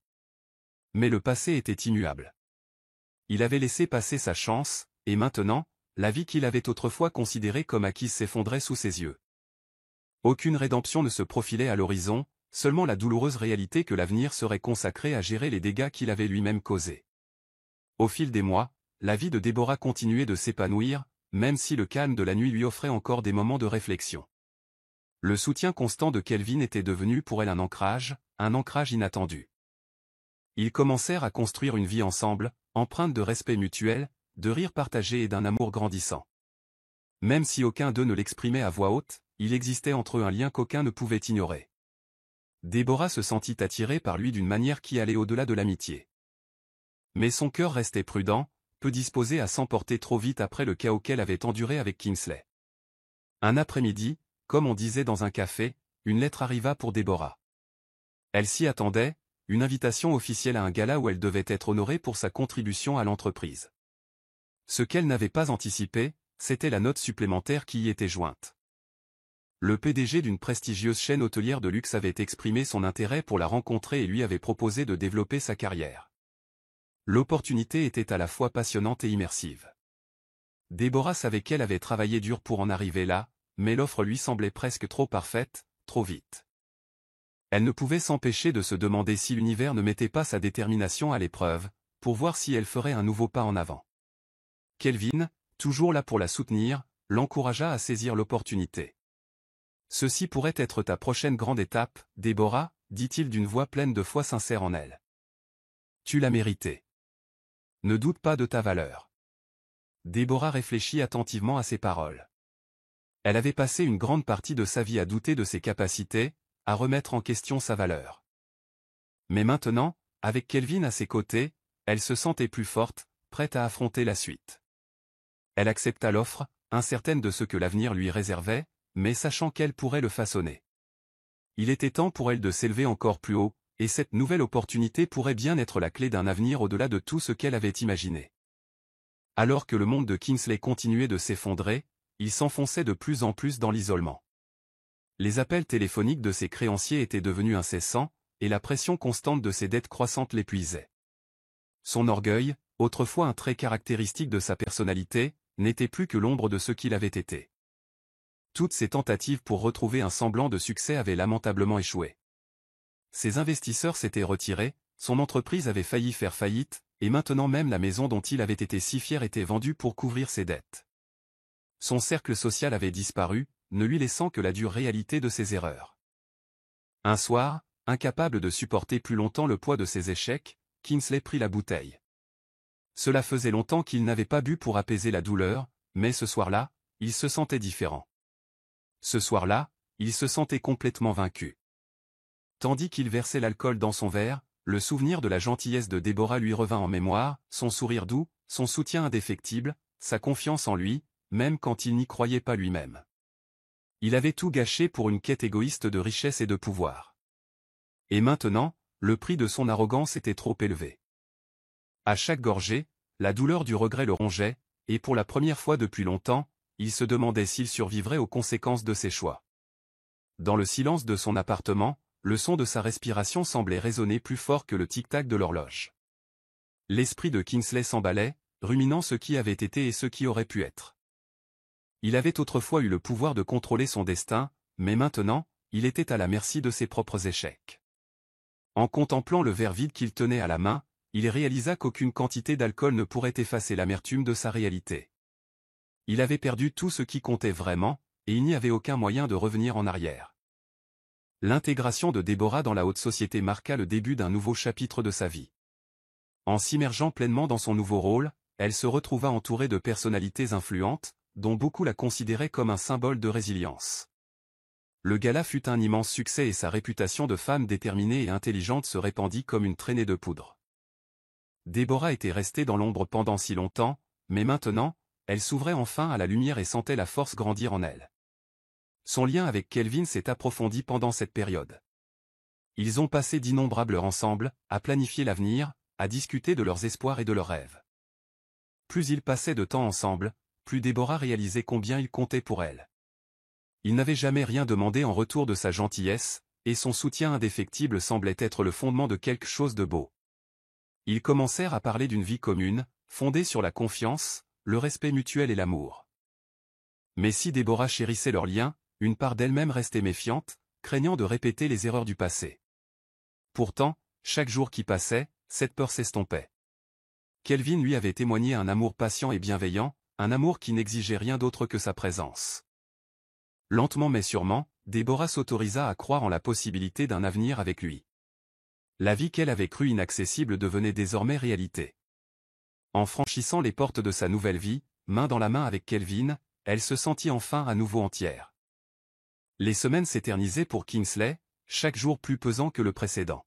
Mais le passé était immuable. Il avait laissé passer sa chance, et maintenant, la vie qu'il avait autrefois considérée comme acquise s'effondrait sous ses yeux. Aucune rédemption ne se profilait à l'horizon, seulement la douloureuse réalité que l'avenir serait consacré à gérer les dégâts qu'il avait lui-même causés. Au fil des mois, la vie de Deborah continuait de s'épanouir, même si le calme de la nuit lui offrait encore des moments de réflexion. Le soutien constant de Kelvin était devenu pour elle un ancrage inattendu. Ils commencèrent à construire une vie ensemble, empreinte de respect mutuel, de rires partagés et d'un amour grandissant. Même si aucun d'eux ne l'exprimait à voix haute, il existait entre eux un lien qu'aucun ne pouvait ignorer. Deborah se sentit attirée par lui d'une manière qui allait au-delà de l'amitié. Mais son cœur restait prudent, peu disposé à s'emporter trop vite après le chaos qu'elle avait enduré avec Kingsley. Un après-midi, comme on disait dans un café, une lettre arriva pour Deborah. Elle s'y attendait, une invitation officielle à un gala où elle devait être honorée pour sa contribution à l'entreprise. Ce qu'elle n'avait pas anticipé, c'était la note supplémentaire qui y était jointe. Le PDG d'une prestigieuse chaîne hôtelière de luxe avait exprimé son intérêt pour la rencontrer et lui avait proposé de développer sa carrière. L'opportunité était à la fois passionnante et immersive. Deborah savait qu'elle avait travaillé dur pour en arriver là, mais l'offre lui semblait presque trop parfaite, trop vite. Elle ne pouvait s'empêcher de se demander si l'univers ne mettait pas sa détermination à l'épreuve, pour voir si elle ferait un nouveau pas en avant. Kelvin, toujours là pour la soutenir, l'encouragea à saisir l'opportunité. Ceci pourrait être ta prochaine grande étape, Deborah, dit-il d'une voix pleine de foi sincère en elle. Tu l'as mérité. Ne doute pas de ta valeur. Déborah réfléchit attentivement à ces paroles. Elle avait passé une grande partie de sa vie à douter de ses capacités, à remettre en question sa valeur. Mais maintenant, avec Kelvin à ses côtés, elle se sentait plus forte, prête à affronter la suite. Elle accepta l'offre, incertaine de ce que l'avenir lui réservait, mais sachant qu'elle pourrait le façonner. Il était temps pour elle de s'élever encore plus haut, et cette nouvelle opportunité pourrait bien être la clé d'un avenir au-delà de tout ce qu'elle avait imaginé. Alors que le monde de Kingsley continuait de s'effondrer, il s'enfonçait de plus en plus dans l'isolement. Les appels téléphoniques de ses créanciers étaient devenus incessants, et la pression constante de ses dettes croissantes l'épuisait. Son orgueil, autrefois un trait caractéristique de sa personnalité, n'était plus que l'ombre de ce qu'il avait été. Toutes ses tentatives pour retrouver un semblant de succès avaient lamentablement échoué. Ses investisseurs s'étaient retirés, son entreprise avait failli faire faillite, et maintenant même la maison dont il avait été si fier était vendue pour couvrir ses dettes. Son cercle social avait disparu, ne lui laissant que la dure réalité de ses erreurs. Un soir, incapable de supporter plus longtemps le poids de ses échecs, Kingsley prit la bouteille. Cela faisait longtemps qu'il n'avait pas bu pour apaiser la douleur, mais ce soir-là, il se sentait différent. Ce soir-là, il se sentait complètement vaincu. Tandis qu'il versait l'alcool dans son verre, le souvenir de la gentillesse de Déborah lui revint en mémoire, son sourire doux, son soutien indéfectible, sa confiance en lui, même quand il n'y croyait pas lui-même. Il avait tout gâché pour une quête égoïste de richesse et de pouvoir. Et maintenant, le prix de son arrogance était trop élevé. À chaque gorgée, la douleur du regret le rongeait, et pour la première fois depuis longtemps, il se demandait s'il survivrait aux conséquences de ses choix. Dans le silence de son appartement, le son de sa respiration semblait résonner plus fort que le tic-tac de l'horloge. L'esprit de Kingsley s'emballait, ruminant ce qui avait été et ce qui aurait pu être. Il avait autrefois eu le pouvoir de contrôler son destin, mais maintenant, il était à la merci de ses propres échecs. En contemplant le verre vide qu'il tenait à la main, il réalisa qu'aucune quantité d'alcool ne pourrait effacer l'amertume de sa réalité. Il avait perdu tout ce qui comptait vraiment, et il n'y avait aucun moyen de revenir en arrière. L'intégration de Déborah dans la haute société marqua le début d'un nouveau chapitre de sa vie. En s'immergeant pleinement dans son nouveau rôle, elle se retrouva entourée de personnalités influentes, dont beaucoup la considéraient comme un symbole de résilience. Le gala fut un immense succès et sa réputation de femme déterminée et intelligente se répandit comme une traînée de poudre. Déborah était restée dans l'ombre pendant si longtemps, mais maintenant, elle s'ouvrait enfin à la lumière et sentait la force grandir en elle. Son lien avec Kelvin s'est approfondi pendant cette période. Ils ont passé d'innombrables heures ensemble, à planifier l'avenir, à discuter de leurs espoirs et de leurs rêves. Plus ils passaient de temps ensemble, plus Déborah réalisait combien il comptait pour elle. Il n'avait jamais rien demandé en retour de sa gentillesse, et son soutien indéfectible semblait être le fondement de quelque chose de beau. Ils commencèrent à parler d'une vie commune, fondée sur la confiance, le respect mutuel et l'amour. Mais si Déborah chérissait leur lien, une part d'elle-même restait méfiante, craignant de répéter les erreurs du passé. Pourtant, chaque jour qui passait, cette peur s'estompait. Kelvin lui avait témoigné un amour patient et bienveillant, un amour qui n'exigeait rien d'autre que sa présence. Lentement mais sûrement, Déborah s'autorisa à croire en la possibilité d'un avenir avec lui. La vie qu'elle avait crue inaccessible devenait désormais réalité. En franchissant les portes de sa nouvelle vie, main dans la main avec Kelvin, elle se sentit enfin à nouveau entière. Les semaines s'éternisaient pour Kingsley, chaque jour plus pesant que le précédent.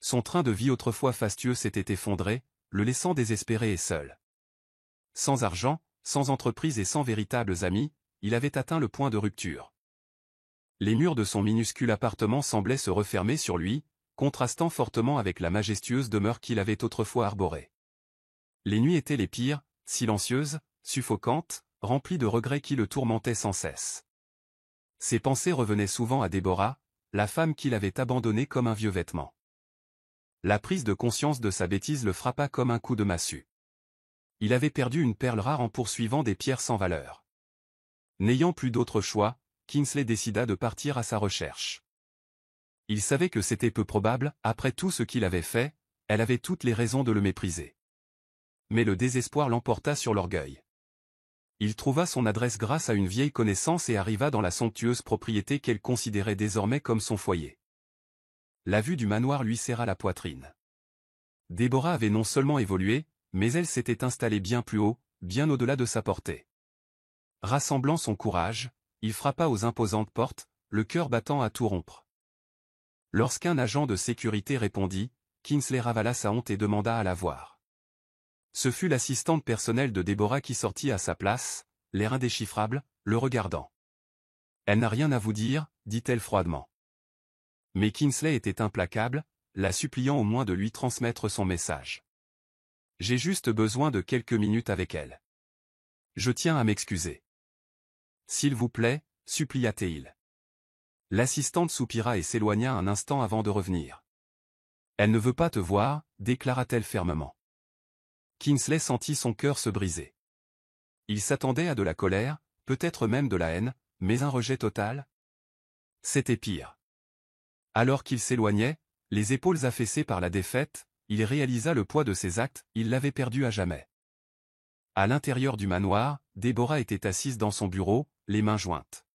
Son train de vie autrefois fastueux s'était effondré, le laissant désespéré et seul. Sans argent, sans entreprise et sans véritables amis, il avait atteint le point de rupture. Les murs de son minuscule appartement semblaient se refermer sur lui, contrastant fortement avec la majestueuse demeure qu'il avait autrefois arborée. Les nuits étaient les pires, silencieuses, suffocantes, remplies de regrets qui le tourmentaient sans cesse. Ses pensées revenaient souvent à Déborah, la femme qu'il avait abandonnée comme un vieux vêtement. La prise de conscience de sa bêtise le frappa comme un coup de massue. Il avait perdu une perle rare en poursuivant des pierres sans valeur. N'ayant plus d'autre choix, Kingsley décida de partir à sa recherche. Il savait que c'était peu probable, après tout ce qu'il avait fait, elle avait toutes les raisons de le mépriser. Mais le désespoir l'emporta sur l'orgueil. Il trouva son adresse grâce à une vieille connaissance et arriva dans la somptueuse propriété qu'elle considérait désormais comme son foyer. La vue du manoir lui serra la poitrine. Déborah avait non seulement évolué, mais elle s'était installée bien plus haut, bien au-delà de sa portée. Rassemblant son courage, il frappa aux imposantes portes, le cœur battant à tout rompre. Lorsqu'un agent de sécurité répondit, Kingsley ravala sa honte et demanda à la voir. Ce fut l'assistante personnelle de Déborah qui sortit à sa place, l'air indéchiffrable, le regardant. « Elle n'a rien à vous dire, dit-elle froidement. » Mais Kingsley était implacable, la suppliant au moins de lui transmettre son message. « J'ai juste besoin de quelques minutes avec elle. Je tiens à m'excuser. »« S'il vous plaît, supplia-t-il. » L'assistante soupira et s'éloigna un instant avant de revenir. « Elle ne veut pas te voir, déclara-t-elle fermement. » Kingsley sentit son cœur se briser. Il s'attendait à de la colère, peut-être même de la haine, mais un rejet total? C'était pire. Alors qu'il s'éloignait, les épaules affaissées par la défaite, il réalisa le poids de ses actes, il l'avait perdu à jamais. À l'intérieur du manoir, Déborah était assise dans son bureau, les mains jointes.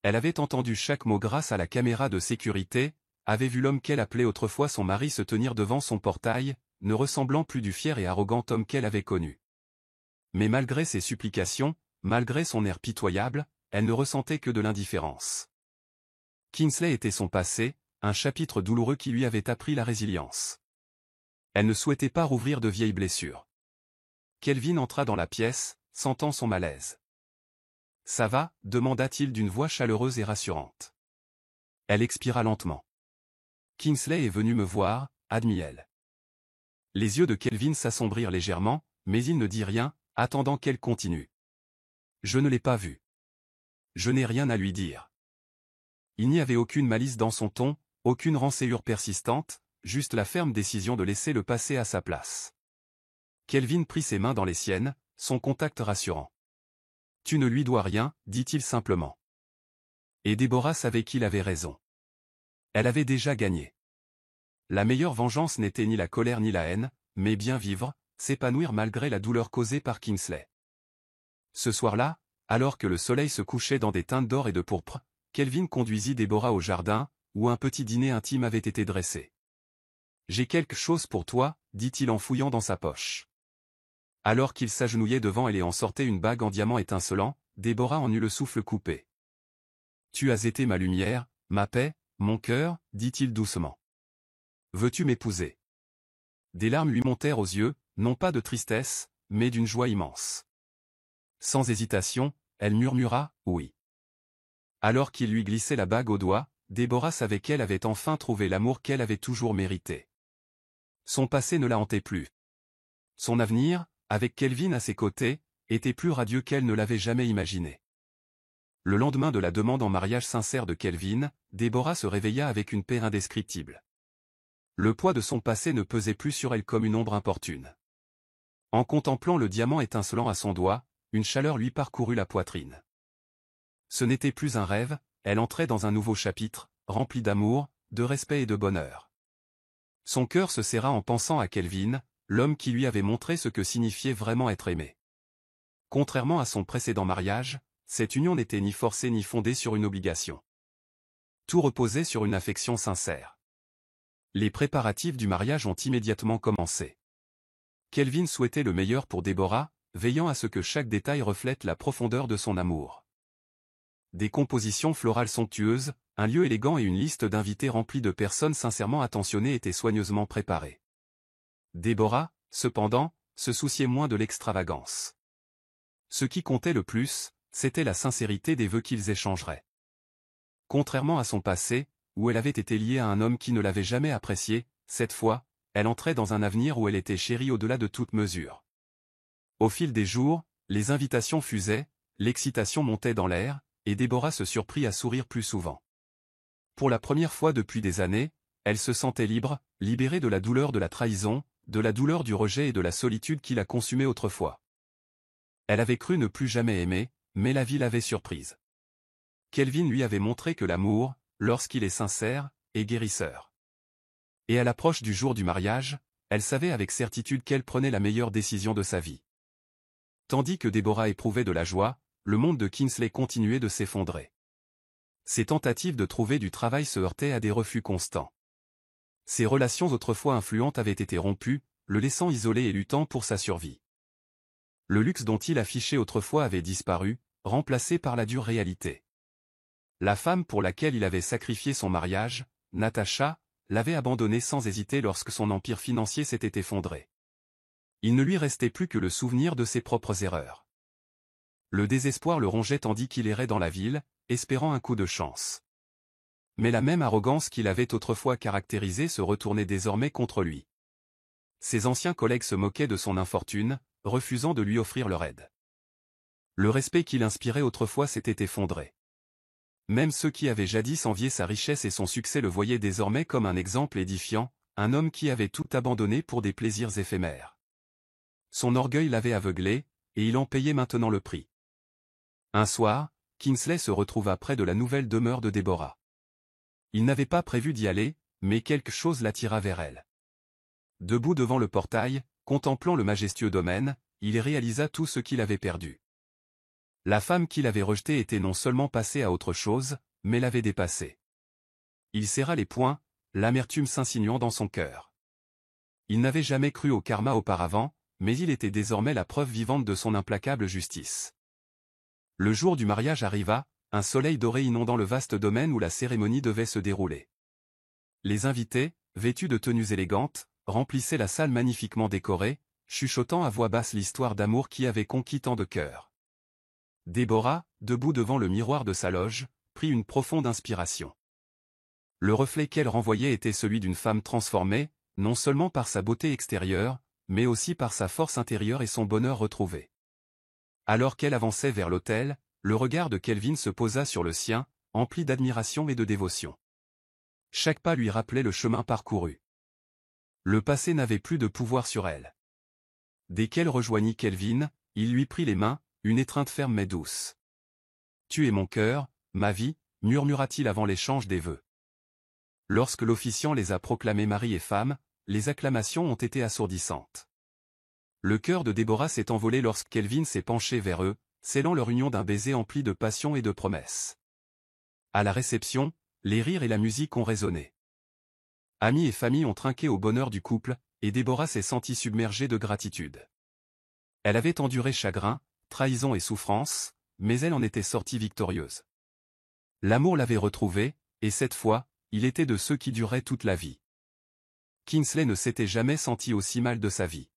Elle avait entendu chaque mot grâce à la caméra de sécurité, avait vu l'homme qu'elle appelait autrefois son mari se tenir devant son portail, ne ressemblant plus du fier et arrogant homme qu'elle avait connu. Mais malgré ses supplications, malgré son air pitoyable, elle ne ressentait que de l'indifférence. Kingsley était son passé, un chapitre douloureux qui lui avait appris la résilience. Elle ne souhaitait pas rouvrir de vieilles blessures. Kelvin entra dans la pièce, sentant son malaise. « Ça va » demanda-t-il d'une voix chaleureuse et rassurante. Elle expira lentement. « Kingsley est venu me voir » admit-elle. Les yeux de Kelvin s'assombrirent légèrement, mais il ne dit rien, attendant qu'elle continue. « Je ne l'ai pas vu. Je n'ai rien à lui dire. » Il n'y avait aucune malice dans son ton, aucune rancœur persistante, juste la ferme décision de laisser le passé à sa place. Kelvin prit ses mains dans les siennes, son contact rassurant. « Tu ne lui dois rien, dit-il simplement. » Et Déborah savait qu'il avait raison. Elle avait déjà gagné. La meilleure vengeance n'était ni la colère ni la haine, mais bien vivre, s'épanouir malgré la douleur causée par Kingsley. Ce soir-là, alors que le soleil se couchait dans des teintes d'or et de pourpre, Kelvin conduisit Déborah au jardin, où un petit dîner intime avait été dressé. « J'ai quelque chose pour toi, dit-il en fouillant dans sa poche. Alors qu'il s'agenouillait devant elle et en sortait une bague en diamant étincelant, Déborah en eut le souffle coupé. « Tu as été ma lumière, ma paix, mon cœur, dit-il doucement. Veux-tu m'épouser » Des larmes lui montèrent aux yeux, non pas de tristesse, mais d'une joie immense. Sans hésitation, elle murmura « oui ». Alors qu'il lui glissait la bague au doigt, Déborah savait qu'elle avait enfin trouvé l'amour qu'elle avait toujours mérité. Son passé ne la hantait plus. Son avenir, avec Kelvin à ses côtés, était plus radieux qu'elle ne l'avait jamais imaginé. Le lendemain de la demande en mariage sincère de Kelvin, Déborah se réveilla avec une paix indescriptible. Le poids de son passé ne pesait plus sur elle comme une ombre importune. En contemplant le diamant étincelant à son doigt, une chaleur lui parcourut la poitrine. Ce n'était plus un rêve, elle entrait dans un nouveau chapitre, rempli d'amour, de respect et de bonheur. Son cœur se serra en pensant à Kelvin, l'homme qui lui avait montré ce que signifiait vraiment être aimé. Contrairement à son précédent mariage, cette union n'était ni forcée ni fondée sur une obligation. Tout reposait sur une affection sincère. Les préparatifs du mariage ont immédiatement commencé. Kelvin souhaitait le meilleur pour Déborah, veillant à ce que chaque détail reflète la profondeur de son amour. Des compositions florales somptueuses, un lieu élégant et une liste d'invités remplie de personnes sincèrement attentionnées étaient soigneusement préparés. Déborah, cependant, se souciait moins de l'extravagance. Ce qui comptait le plus, c'était la sincérité des vœux qu'ils échangeraient. Contrairement à son passé, où elle avait été liée à un homme qui ne l'avait jamais appréciée, cette fois, elle entrait dans un avenir où elle était chérie au-delà de toute mesure. Au fil des jours, les invitations fusaient, l'excitation montait dans l'air, et Déborah se surprit à sourire plus souvent. Pour la première fois depuis des années, elle se sentait libre, libérée de la douleur de la trahison, de la douleur du rejet et de la solitude qui la consumait autrefois. Elle avait cru ne plus jamais aimer, mais la vie l'avait surprise. Kelvin lui avait montré que l'amour, lorsqu'il est sincère, est guérisseur. Et à l'approche du jour du mariage, elle savait avec certitude qu'elle prenait la meilleure décision de sa vie. Tandis que Déborah éprouvait de la joie, le monde de Kingsley continuait de s'effondrer. Ses tentatives de trouver du travail se heurtaient à des refus constants. Ses relations autrefois influentes avaient été rompues, le laissant isolé et luttant pour sa survie. Le luxe dont il affichait autrefois avait disparu, remplacé par la dure réalité. La femme pour laquelle il avait sacrifié son mariage, Natacha, l'avait abandonné sans hésiter lorsque son empire financier s'était effondré. Il ne lui restait plus que le souvenir de ses propres erreurs. Le désespoir le rongeait tandis qu'il errait dans la ville, espérant un coup de chance. Mais la même arrogance qu'il avait autrefois caractérisée se retournait désormais contre lui. Ses anciens collègues se moquaient de son infortune, refusant de lui offrir leur aide. Le respect qu'il inspirait autrefois s'était effondré. Même ceux qui avaient jadis envié sa richesse et son succès le voyaient désormais comme un exemple édifiant, un homme qui avait tout abandonné pour des plaisirs éphémères. Son orgueil l'avait aveuglé, et il en payait maintenant le prix. Un soir, Kingsley se retrouva près de la nouvelle demeure de Deborah. Il n'avait pas prévu d'y aller, mais quelque chose l'attira vers elle. Debout devant le portail, contemplant le majestueux domaine, il réalisa tout ce qu'il avait perdu. La femme qu'il avait rejetée était non seulement passée à autre chose, mais l'avait dépassé. Il serra les poings, l'amertume s'insinuant dans son cœur. Il n'avait jamais cru au karma auparavant, mais il était désormais la preuve vivante de son implacable justice. Le jour du mariage arriva, un soleil doré inondant le vaste domaine où la cérémonie devait se dérouler. Les invités, vêtus de tenues élégantes, remplissaient la salle magnifiquement décorée, chuchotant à voix basse l'histoire d'amour qui avait conquis tant de cœurs. Déborah, debout devant le miroir de sa loge, prit une profonde inspiration. Le reflet qu'elle renvoyait était celui d'une femme transformée, non seulement par sa beauté extérieure, mais aussi par sa force intérieure et son bonheur retrouvé. Alors qu'elle avançait vers l'autel, le regard de Kelvin se posa sur le sien, empli d'admiration et de dévotion. Chaque pas lui rappelait le chemin parcouru. Le passé n'avait plus de pouvoir sur elle. Dès qu'elle rejoignit Kelvin, il lui prit les mains, une étreinte ferme mais douce. « Tu es mon cœur, ma vie », murmura-t-il avant l'échange des vœux. Lorsque l'officiant les a proclamés mari et femme, les acclamations ont été assourdissantes. Le cœur de Déborah s'est envolé lorsque Kelvin s'est penché vers eux, scellant leur union d'un baiser empli de passion et de promesses. À la réception, les rires et la musique ont résonné. Amis et famille ont trinqué au bonheur du couple, et Déborah s'est sentie submergée de gratitude. Elle avait enduré chagrin, trahison et souffrance, mais elle en était sortie victorieuse. L'amour l'avait retrouvée, et cette fois, il était de ceux qui duraient toute la vie. Kingsley ne s'était jamais senti aussi mal de sa vie.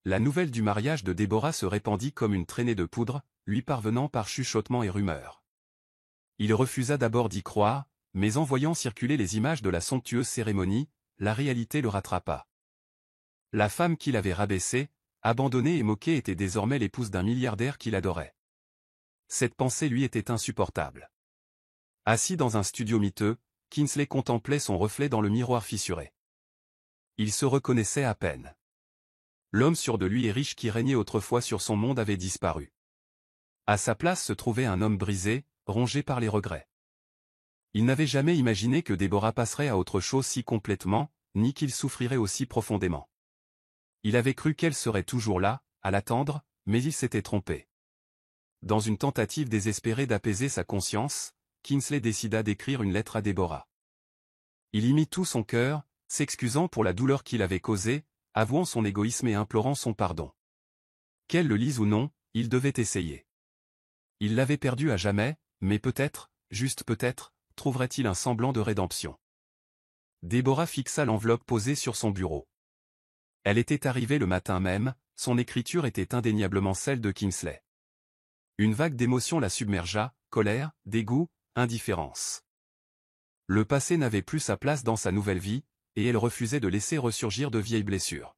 La nouvelle du mariage de Déborah se répandit comme une traînée de poudre, lui parvenant par chuchotements et rumeurs. Il refusa d'abord d'y croire, mais en voyant circuler les images de la somptueuse cérémonie, la réalité le rattrapa. La femme qu'il avait rabaissée, abandonnée et moquée était désormais l'épouse d'un milliardaire qu'il adorait. Cette pensée lui était insupportable. Assis dans un studio miteux, Kingsley contemplait son reflet dans le miroir fissuré. Il se reconnaissait à peine. L'homme sûr de lui et riche qui régnait autrefois sur son monde avait disparu. À sa place se trouvait un homme brisé, rongé par les regrets. Il n'avait jamais imaginé que Déborah passerait à autre chose si complètement, ni qu'il souffrirait aussi profondément. Il avait cru qu'elle serait toujours là, à l'attendre, mais il s'était trompé. Dans une tentative désespérée d'apaiser sa conscience, Kingsley décida d'écrire une lettre à Déborah. Il y mit tout son cœur, s'excusant pour la douleur qu'il avait causée, avouant son égoïsme et implorant son pardon. Qu'elle le lise ou non, il devait essayer. Il l'avait perdue à jamais, mais peut-être, juste peut-être, trouverait-il un semblant de rédemption. Déborah fixa l'enveloppe posée sur son bureau. Elle était arrivée le matin même, son écriture était indéniablement celle de Kingsley. Une vague d'émotion la submergea, colère, dégoût, indifférence. Le passé n'avait plus sa place dans sa nouvelle vie, et elle refusait de laisser ressurgir de vieilles blessures.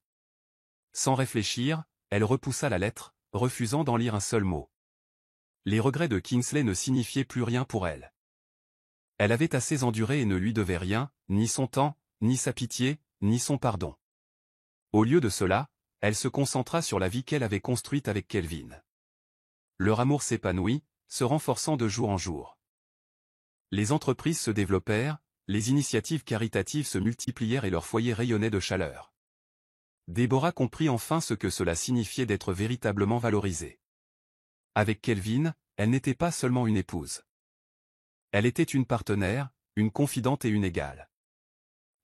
Sans réfléchir, elle repoussa la lettre, refusant d'en lire un seul mot. Les regrets de Kingsley ne signifiaient plus rien pour elle. Elle avait assez enduré et ne lui devait rien, ni son temps, ni sa pitié, ni son pardon. Au lieu de cela, elle se concentra sur la vie qu'elle avait construite avec Kelvin. Leur amour s'épanouit, se renforçant de jour en jour. Les entreprises se développèrent, les initiatives caritatives se multiplièrent et leur foyer rayonnait de chaleur. Déborah comprit enfin ce que cela signifiait d'être véritablement valorisée. Avec Kelvin, elle n'était pas seulement une épouse. Elle était une partenaire, une confidente et une égale.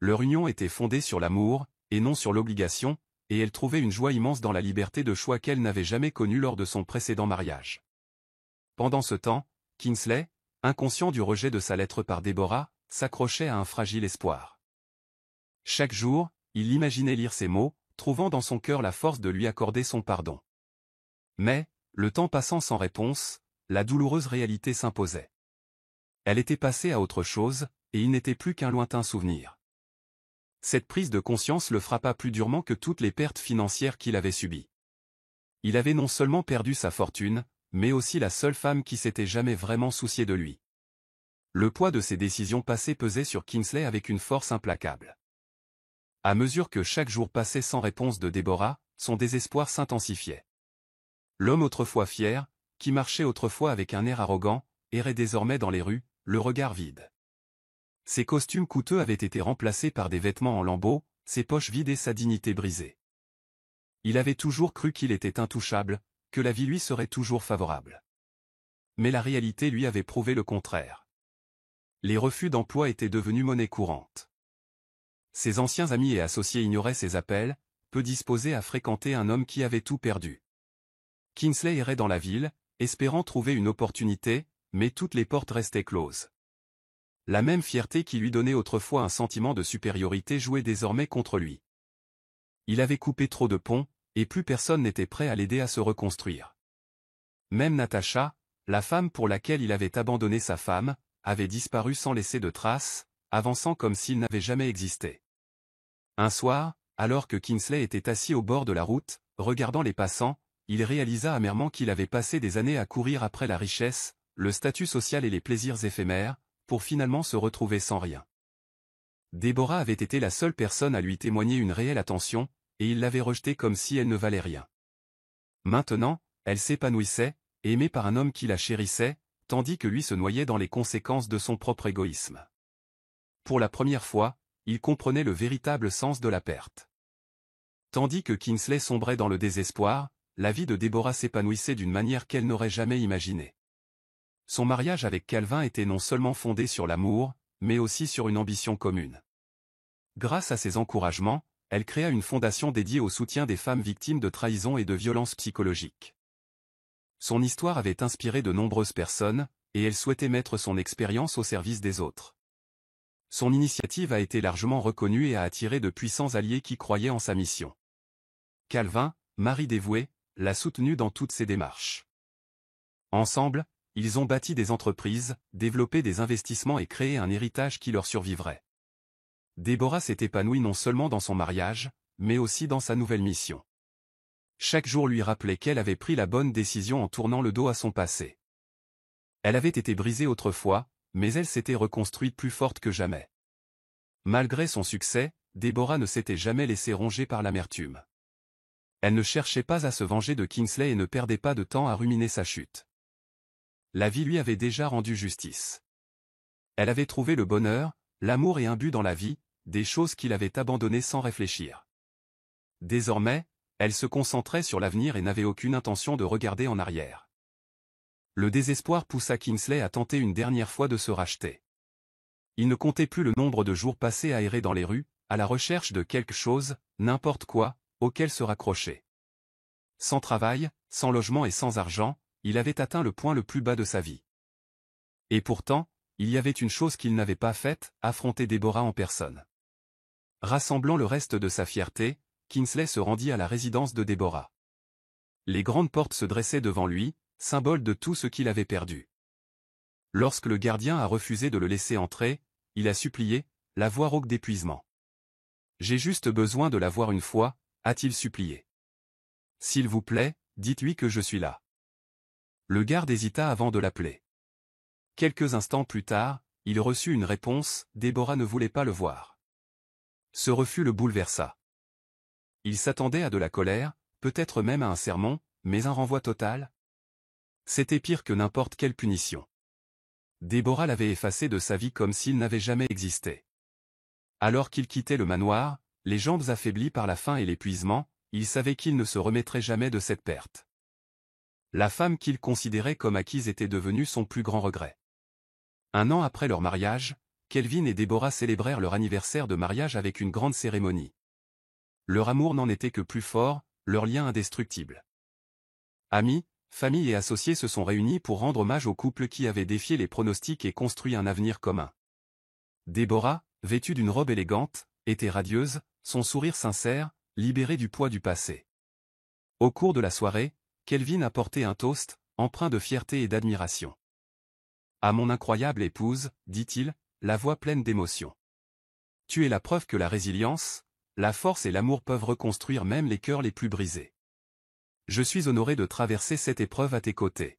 Leur union était fondée sur l'amour, et non sur l'obligation, et elle trouvait une joie immense dans la liberté de choix qu'elle n'avait jamais connue lors de son précédent mariage. Pendant ce temps, Kingsley, inconscient du rejet de sa lettre par Deborah, s'accrochait à un fragile espoir. Chaque jour, il imaginait lire ces mots, trouvant dans son cœur la force de lui accorder son pardon. Mais, le temps passant sans réponse, la douloureuse réalité s'imposait. Elle était passée à autre chose, et il n'était plus qu'un lointain souvenir. Cette prise de conscience le frappa plus durement que toutes les pertes financières qu'il avait subies. Il avait non seulement perdu sa fortune, mais aussi la seule femme qui s'était jamais vraiment souciée de lui. Le poids de ses décisions passées pesait sur Kingsley avec une force implacable. À mesure que chaque jour passait sans réponse de Deborah, son désespoir s'intensifiait. L'homme autrefois fier, qui marchait autrefois avec un air arrogant, errait désormais dans les rues, le regard vide. Ses costumes coûteux avaient été remplacés par des vêtements en lambeaux, ses poches vides et sa dignité brisée. Il avait toujours cru qu'il était intouchable, que la vie lui serait toujours favorable. Mais la réalité lui avait prouvé le contraire. Les refus d'emploi étaient devenus monnaie courante. Ses anciens amis et associés ignoraient ses appels, peu disposés à fréquenter un homme qui avait tout perdu. Kingsley errait dans la ville, espérant trouver une opportunité, mais toutes les portes restaient closes. La même fierté qui lui donnait autrefois un sentiment de supériorité jouait désormais contre lui. Il avait coupé trop de ponts, et plus personne n'était prêt à l'aider à se reconstruire. Même Natasha, la femme pour laquelle il avait abandonné sa femme, avait disparu sans laisser de traces, avançant comme s'il n'avait jamais existé. Un soir, alors que Kingsley était assis au bord de la route, regardant les passants, il réalisa amèrement qu'il avait passé des années à courir après la richesse, le statut social et les plaisirs éphémères, pour finalement se retrouver sans rien. Deborah avait été la seule personne à lui témoigner une réelle attention, et il l'avait rejetée comme si elle ne valait rien. Maintenant, elle s'épanouissait, aimée par un homme qui la chérissait, tandis que lui se noyait dans les conséquences de son propre égoïsme. Pour la première fois, il comprenait le véritable sens de la perte. Tandis que Kingsley sombrait dans le désespoir, la vie de Deborah s'épanouissait d'une manière qu'elle n'aurait jamais imaginée. Son mariage avec Calvin était non seulement fondé sur l'amour, mais aussi sur une ambition commune. Grâce à ses encouragements, elle créa une fondation dédiée au soutien des femmes victimes de trahison et de violences psychologiques. Son histoire avait inspiré de nombreuses personnes, et elle souhaitait mettre son expérience au service des autres. Son initiative a été largement reconnue et a attiré de puissants alliés qui croyaient en sa mission. Calvin, mari dévoué, l'a soutenue dans toutes ses démarches. Ensemble, ils ont bâti des entreprises, développé des investissements et créé un héritage qui leur survivrait. Deborah s'est épanouie non seulement dans son mariage, mais aussi dans sa nouvelle mission. Chaque jour lui rappelait qu'elle avait pris la bonne décision en tournant le dos à son passé. Elle avait été brisée autrefois, mais elle s'était reconstruite plus forte que jamais. Malgré son succès, Deborah ne s'était jamais laissée ronger par l'amertume. Elle ne cherchait pas à se venger de Kingsley et ne perdait pas de temps à ruminer sa chute. La vie lui avait déjà rendu justice. Elle avait trouvé le bonheur, l'amour et un but dans la vie, des choses qu'il avait abandonnées sans réfléchir. Désormais, elle se concentrait sur l'avenir et n'avait aucune intention de regarder en arrière. Le désespoir poussa Kingsley à tenter une dernière fois de se racheter. Il ne comptait plus le nombre de jours passés à errer dans les rues, à la recherche de quelque chose, n'importe quoi, auquel se raccrocher. Sans travail, sans logement et sans argent, il avait atteint le point le plus bas de sa vie. Et pourtant, il y avait une chose qu'il n'avait pas faite, affronter Deborah en personne. Rassemblant le reste de sa fierté, Kingsley se rendit à la résidence de Deborah. Les grandes portes se dressaient devant lui, symbole de tout ce qu'il avait perdu. Lorsque le gardien a refusé de le laisser entrer, il a supplié, la voix rauque d'épuisement. « J'ai juste besoin de la voir une fois », a-t-il supplié. « S'il vous plaît, dites-lui que je suis là. » Le garde hésita avant de l'appeler. Quelques instants plus tard, il reçut une réponse, Deborah ne voulait pas le voir. Ce refus le bouleversa. Il s'attendait à de la colère, peut-être même à un sermon, mais un renvoi total? C'était pire que n'importe quelle punition. Deborah l'avait effacé de sa vie comme s'il n'avait jamais existé. Alors qu'il quittait le manoir, les jambes affaiblies par la faim et l'épuisement, il savait qu'il ne se remettrait jamais de cette perte. La femme qu'il considérait comme acquise était devenue son plus grand regret. Un an après leur mariage, Kelvin et Déborah célébrèrent leur anniversaire de mariage avec une grande cérémonie. Leur amour n'en était que plus fort, leur lien indestructible. Amis, famille et associés se sont réunis pour rendre hommage au couple qui avait défié les pronostics et construit un avenir commun. Déborah, vêtue d'une robe élégante, était radieuse, son sourire sincère, libéré du poids du passé. Au cours de la soirée, Kelvin a porté un toast, empreint de fierté et d'admiration. « À mon incroyable épouse, dit-il, la voix pleine d'émotion. Tu es la preuve que la résilience, la force et l'amour peuvent reconstruire même les cœurs les plus brisés. Je suis honoré de traverser cette épreuve à tes côtés. »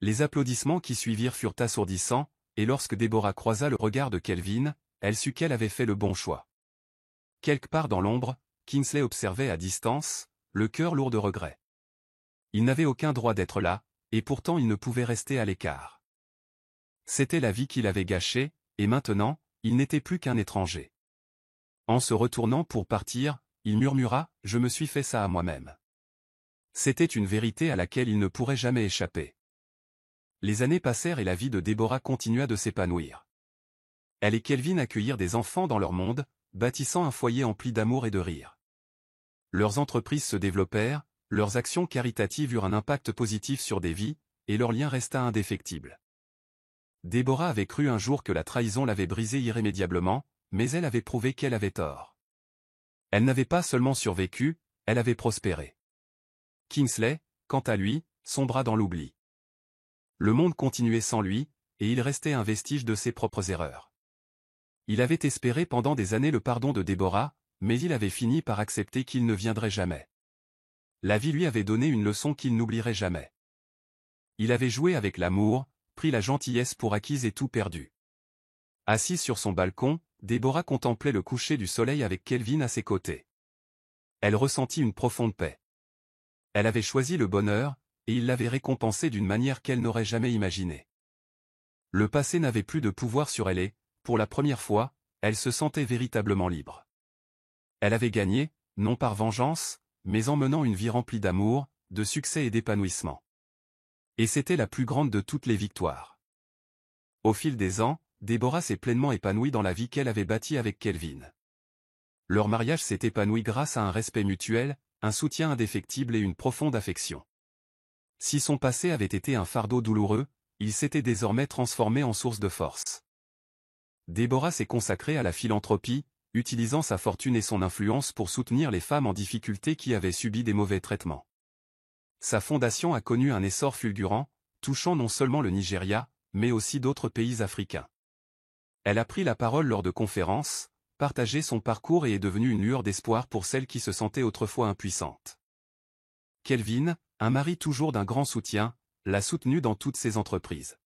Les applaudissements qui suivirent furent assourdissants, et lorsque Déborah croisa le regard de Kelvin, elle sut qu'elle avait fait le bon choix. Quelque part dans l'ombre, Kingsley observait à distance, le cœur lourd de regrets. Il n'avait aucun droit d'être là, et pourtant il ne pouvait rester à l'écart. C'était la vie qu'il avait gâchée, et maintenant, il n'était plus qu'un étranger. En se retournant pour partir, il murmura « Je me suis fait ça à moi-même ». C'était une vérité à laquelle il ne pourrait jamais échapper. Les années passèrent et la vie de Déborah continua de s'épanouir. Elle et Kelvin accueillirent des enfants dans leur monde, bâtissant un foyer empli d'amour et de rire. Leurs entreprises se développèrent, leurs actions caritatives eurent un impact positif sur des vies, et leur lien resta indéfectible. Déborah avait cru un jour que la trahison l'avait brisée irrémédiablement, mais elle avait prouvé qu'elle avait tort. Elle n'avait pas seulement survécu, elle avait prospéré. Kingsley, quant à lui, sombra dans l'oubli. Le monde continuait sans lui, et il restait un vestige de ses propres erreurs. Il avait espéré pendant des années le pardon de Déborah, mais il avait fini par accepter qu'il ne viendrait jamais. La vie lui avait donné une leçon qu'il n'oublierait jamais. Il avait joué avec l'amour, pris la gentillesse pour acquise et tout perdu. Assise sur son balcon, Déborah contemplait le coucher du soleil avec Kelvin à ses côtés. Elle ressentit une profonde paix. Elle avait choisi le bonheur, et il l'avait récompensé d'une manière qu'elle n'aurait jamais imaginée. Le passé n'avait plus de pouvoir sur elle et, pour la première fois, elle se sentait véritablement libre. Elle avait gagné, non par vengeance, mais en menant une vie remplie d'amour, de succès et d'épanouissement. Et c'était la plus grande de toutes les victoires. Au fil des ans, Déborah s'est pleinement épanouie dans la vie qu'elle avait bâtie avec Kelvin. Leur mariage s'est épanoui grâce à un respect mutuel, un soutien indéfectible et une profonde affection. Si son passé avait été un fardeau douloureux, il s'était désormais transformé en source de force. Déborah s'est consacrée à la philanthropie, utilisant sa fortune et son influence pour soutenir les femmes en difficulté qui avaient subi des mauvais traitements. Sa fondation a connu un essor fulgurant, touchant non seulement le Nigeria, mais aussi d'autres pays africains. Elle a pris la parole lors de conférences, partagé son parcours et est devenue une lueur d'espoir pour celles qui se sentaient autrefois impuissantes. Kelvin, un mari toujours d'un grand soutien, l'a soutenue dans toutes ses entreprises.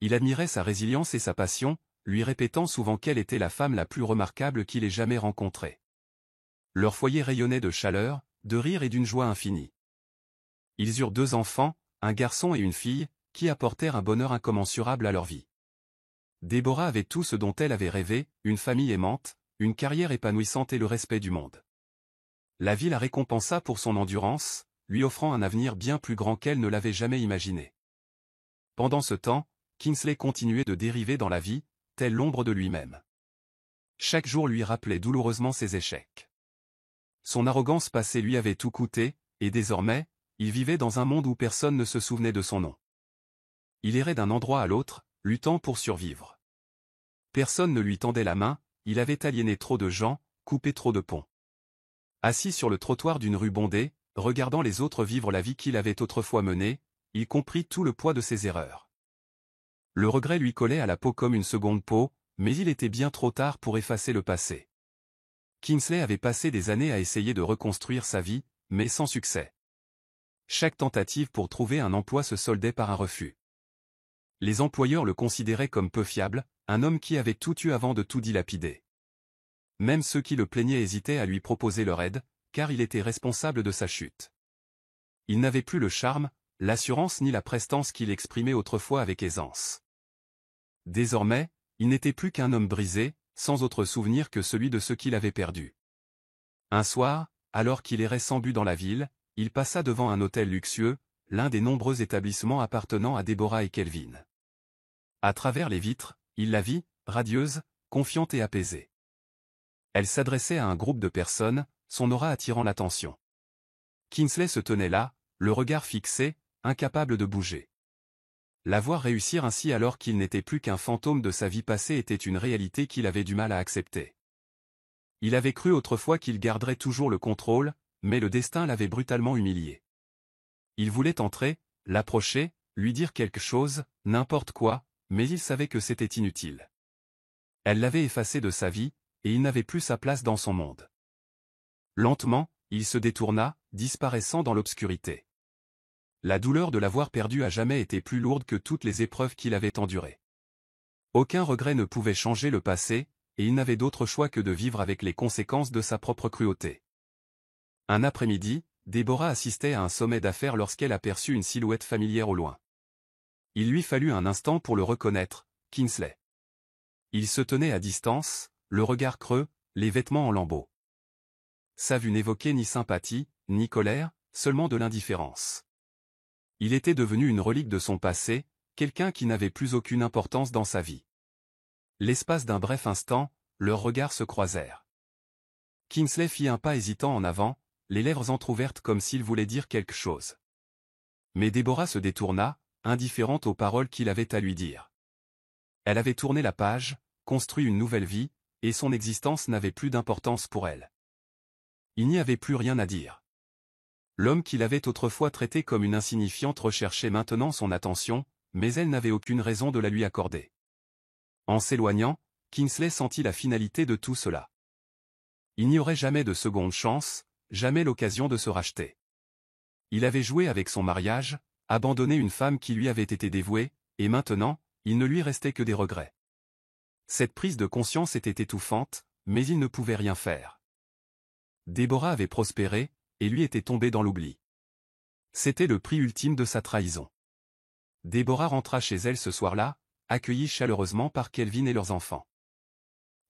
Il admirait sa résilience et sa passion, lui répétant souvent qu'elle était la femme la plus remarquable qu'il ait jamais rencontrée. Leur foyer rayonnait de chaleur, de rire et d'une joie infinie. Ils eurent 2 enfants, un garçon et une fille, qui apportèrent un bonheur incommensurable à leur vie. Déborah avait tout ce dont elle avait rêvé, une famille aimante, une carrière épanouissante et le respect du monde. La vie la récompensa pour son endurance, lui offrant un avenir bien plus grand qu'elle ne l'avait jamais imaginé. Pendant ce temps, Kingsley continuait de dériver dans la vie, telle l'ombre de lui-même. Chaque jour lui rappelait douloureusement ses échecs. Son arrogance passée lui avait tout coûté, et désormais, il vivait dans un monde où personne ne se souvenait de son nom. Il errait d'un endroit à l'autre, luttant pour survivre. Personne ne lui tendait la main, il avait aliéné trop de gens, coupé trop de ponts. Assis sur le trottoir d'une rue bondée, regardant les autres vivre la vie qu'il avait autrefois menée, il comprit tout le poids de ses erreurs. Le regret lui collait à la peau comme une seconde peau, mais il était bien trop tard pour effacer le passé. Kingsley avait passé des années à essayer de reconstruire sa vie, mais sans succès. Chaque tentative pour trouver un emploi se soldait par un refus. Les employeurs le considéraient comme peu fiable, un homme qui avait tout eu avant de tout dilapider. Même ceux qui le plaignaient hésitaient à lui proposer leur aide, car il était responsable de sa chute. Il n'avait plus le charme, l'assurance ni la prestance qu'il exprimait autrefois avec aisance. Désormais, il n'était plus qu'un homme brisé, sans autre souvenir que celui de ce qu'il avait perdu. Un soir, alors qu'il errait sans but dans la ville, il passa devant un hôtel luxueux, l'un des nombreux établissements appartenant à Déborah et Kelvin. À travers les vitres, il la vit, radieuse, confiante et apaisée. Elle s'adressait à un groupe de personnes, son aura attirant l'attention. Kingsley se tenait là, le regard fixé, incapable de bouger. La voir réussir ainsi alors qu'il n'était plus qu'un fantôme de sa vie passée était une réalité qu'il avait du mal à accepter. Il avait cru autrefois qu'il garderait toujours le contrôle, mais le destin l'avait brutalement humilié. Il voulait entrer, l'approcher, lui dire quelque chose, n'importe quoi, mais il savait que c'était inutile. Elle l'avait effacé de sa vie, et il n'avait plus sa place dans son monde. Lentement, il se détourna, disparaissant dans l'obscurité. La douleur de l'avoir perdu à jamais était plus lourde que toutes les épreuves qu'il avait endurées. Aucun regret ne pouvait changer le passé, et il n'avait d'autre choix que de vivre avec les conséquences de sa propre cruauté. Un après-midi, Déborah assistait à un sommet d'affaires lorsqu'elle aperçut une silhouette familière au loin. Il lui fallut un instant pour le reconnaître, Kingsley. Il se tenait à distance, le regard creux, les vêtements en lambeaux. Sa vue n'évoquait ni sympathie, ni colère, seulement de l'indifférence. Il était devenu une relique de son passé, quelqu'un qui n'avait plus aucune importance dans sa vie. L'espace d'un bref instant, leurs regards se croisèrent. Kingsley fit un pas hésitant en avant, les lèvres entr'ouvertes comme s'il voulait dire quelque chose. Mais Déborah se détourna, indifférente aux paroles qu'il avait à lui dire. Elle avait tourné la page, construit une nouvelle vie, et son existence n'avait plus d'importance pour elle. Il n'y avait plus rien à dire. L'homme qu'il avait autrefois traité comme une insignifiante recherchait maintenant son attention, mais elle n'avait aucune raison de la lui accorder. En s'éloignant, Kingsley sentit la finalité de tout cela. Il n'y aurait jamais de seconde chance, jamais l'occasion de se racheter. Il avait joué avec son mariage, abandonné une femme qui lui avait été dévouée, et maintenant, il ne lui restait que des regrets. Cette prise de conscience était étouffante, mais il ne pouvait rien faire. Déborah avait prospéré, et lui était tombé dans l'oubli. C'était le prix ultime de sa trahison. Déborah rentra chez elle ce soir-là, accueillie chaleureusement par Kelvin et leurs enfants.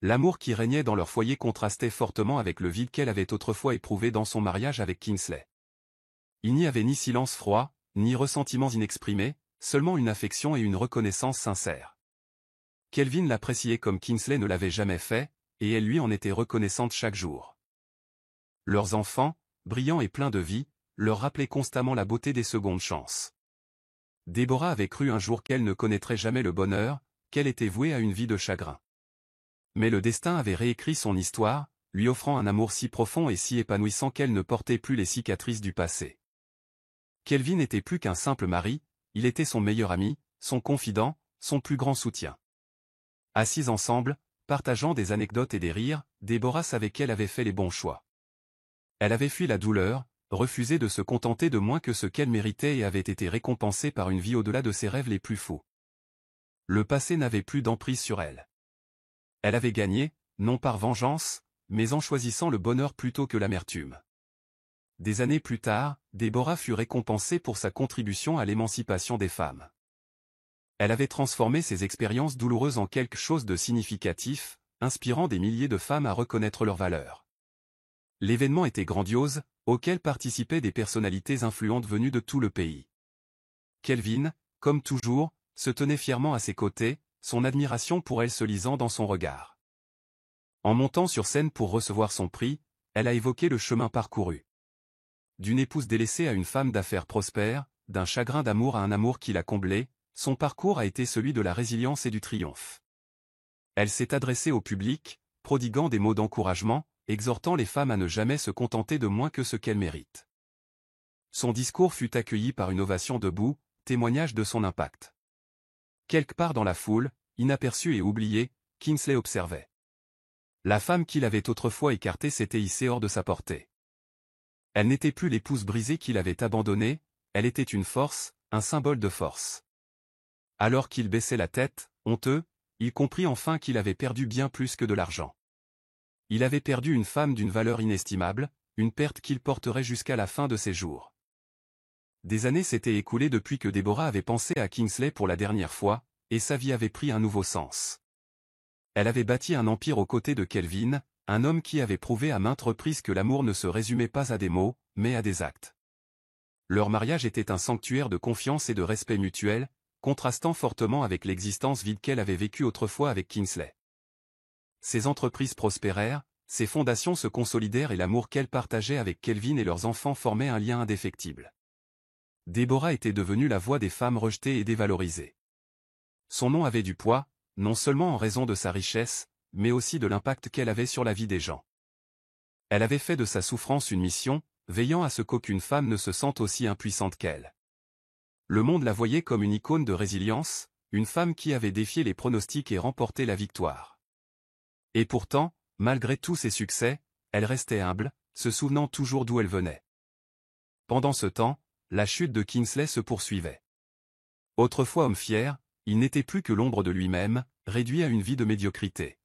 L'amour qui régnait dans leur foyer contrastait fortement avec le vide qu'elle avait autrefois éprouvé dans son mariage avec Kingsley. Il n'y avait ni silence froid, ni ressentiments inexprimés, seulement une affection et une reconnaissance sincères. Kelvin l'appréciait comme Kingsley ne l'avait jamais fait, et elle lui en était reconnaissante chaque jour. Leurs enfants, brillants et pleins de vie, leur rappelaient constamment la beauté des secondes chances. Déborah avait cru un jour qu'elle ne connaîtrait jamais le bonheur, qu'elle était vouée à une vie de chagrin. Mais le destin avait réécrit son histoire, lui offrant un amour si profond et si épanouissant qu'elle ne portait plus les cicatrices du passé. Kelvin n'était plus qu'un simple mari, il était son meilleur ami, son confident, son plus grand soutien. Assis ensemble, partageant des anecdotes et des rires, Déborah savait qu'elle avait fait les bons choix. Elle avait fui la douleur, refusé de se contenter de moins que ce qu'elle méritait et avait été récompensée par une vie au-delà de ses rêves les plus fous. Le passé n'avait plus d'emprise sur elle. Elle avait gagné, non par vengeance, mais en choisissant le bonheur plutôt que l'amertume. Des années plus tard, Déborah fut récompensée pour sa contribution à l'émancipation des femmes. Elle avait transformé ses expériences douloureuses en quelque chose de significatif, inspirant des milliers de femmes à reconnaître leur valeur. L'événement était grandiose, auquel participaient des personnalités influentes venues de tout le pays. Kelvin, comme toujours, se tenait fièrement à ses côtés, son admiration pour elle se lisant dans son regard. En montant sur scène pour recevoir son prix, elle a évoqué le chemin parcouru. D'une épouse délaissée à une femme d'affaires prospère, d'un chagrin d'amour à un amour qui l'a comblée, son parcours a été celui de la résilience et du triomphe. Elle s'est adressée au public, prodiguant des mots d'encouragement, exhortant les femmes à ne jamais se contenter de moins que ce qu'elles méritent. Son discours fut accueilli par une ovation debout, témoignage de son impact. Quelque part dans la foule, inaperçue et oubliée, Kingsley observait. La femme qu'il avait autrefois écartée s'était hissée hors de sa portée. Elle n'était plus l'épouse brisée qu'il avait abandonnée, elle était une force, un symbole de force. Alors qu'il baissait la tête, honteux, il comprit enfin qu'il avait perdu bien plus que de l'argent. Il avait perdu une femme d'une valeur inestimable, une perte qu'il porterait jusqu'à la fin de ses jours. Des années s'étaient écoulées depuis que Déborah avait pensé à Kingsley pour la dernière fois, et sa vie avait pris un nouveau sens. Elle avait bâti un empire aux côtés de Kelvin, un homme qui avait prouvé à maintes reprises que l'amour ne se résumait pas à des mots, mais à des actes. Leur mariage était un sanctuaire de confiance et de respect mutuel, contrastant fortement avec l'existence vide qu'elle avait vécue autrefois avec Kingsley. Ses entreprises prospérèrent, ses fondations se consolidèrent et l'amour qu'elle partageait avec Kelvin et leurs enfants formait un lien indéfectible. Deborah était devenue la voix des femmes rejetées et dévalorisées. Son nom avait du poids, non seulement en raison de sa richesse, mais aussi de l'impact qu'elle avait sur la vie des gens. Elle avait fait de sa souffrance une mission, veillant à ce qu'aucune femme ne se sente aussi impuissante qu'elle. Le monde la voyait comme une icône de résilience, une femme qui avait défié les pronostics et remporté la victoire. Et pourtant, malgré tous ses succès, elle restait humble, se souvenant toujours d'où elle venait. Pendant ce temps, la chute de Kingsley se poursuivait. Autrefois homme fier, il n'était plus que l'ombre de lui-même, réduit à une vie de médiocrité.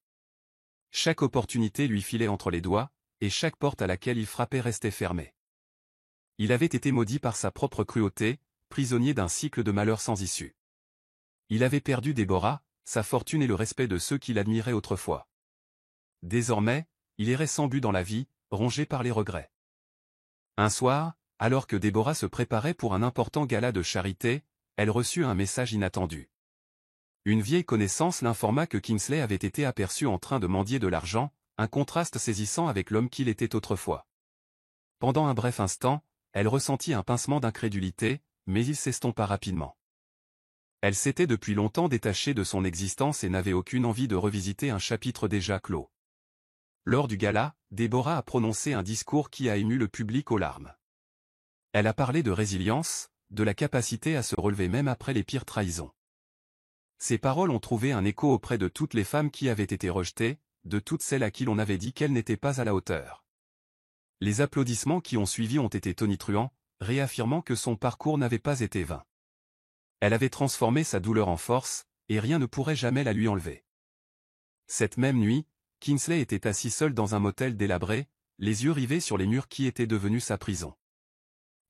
Chaque opportunité lui filait entre les doigts, et chaque porte à laquelle il frappait restait fermée. Il avait été maudit par sa propre cruauté, prisonnier d'un cycle de malheur sans issue. Il avait perdu Deborah, sa fortune et le respect de ceux qui l'admiraient autrefois. Désormais, il errait sans but dans la vie, rongé par les regrets. Un soir, alors que Deborah se préparait pour un important gala de charité, elle reçut un message inattendu. Une vieille connaissance l'informa que Kingsley avait été aperçu en train de mendier de l'argent, un contraste saisissant avec l'homme qu'il était autrefois. Pendant un bref instant, elle ressentit un pincement d'incrédulité, mais il s'estompa rapidement. Elle s'était depuis longtemps détachée de son existence et n'avait aucune envie de revisiter un chapitre déjà clos. Lors du gala, Deborah a prononcé un discours qui a ému le public aux larmes. Elle a parlé de résilience, de la capacité à se relever même après les pires trahisons. Ces paroles ont trouvé un écho auprès de toutes les femmes qui avaient été rejetées, de toutes celles à qui l'on avait dit qu'elles n'étaient pas à la hauteur. Les applaudissements qui ont suivi ont été tonitruants, réaffirmant que son parcours n'avait pas été vain. Elle avait transformé sa douleur en force, et rien ne pourrait jamais la lui enlever. Cette même nuit, Kingsley était assis seul dans un motel délabré, les yeux rivés sur les murs qui étaient devenus sa prison.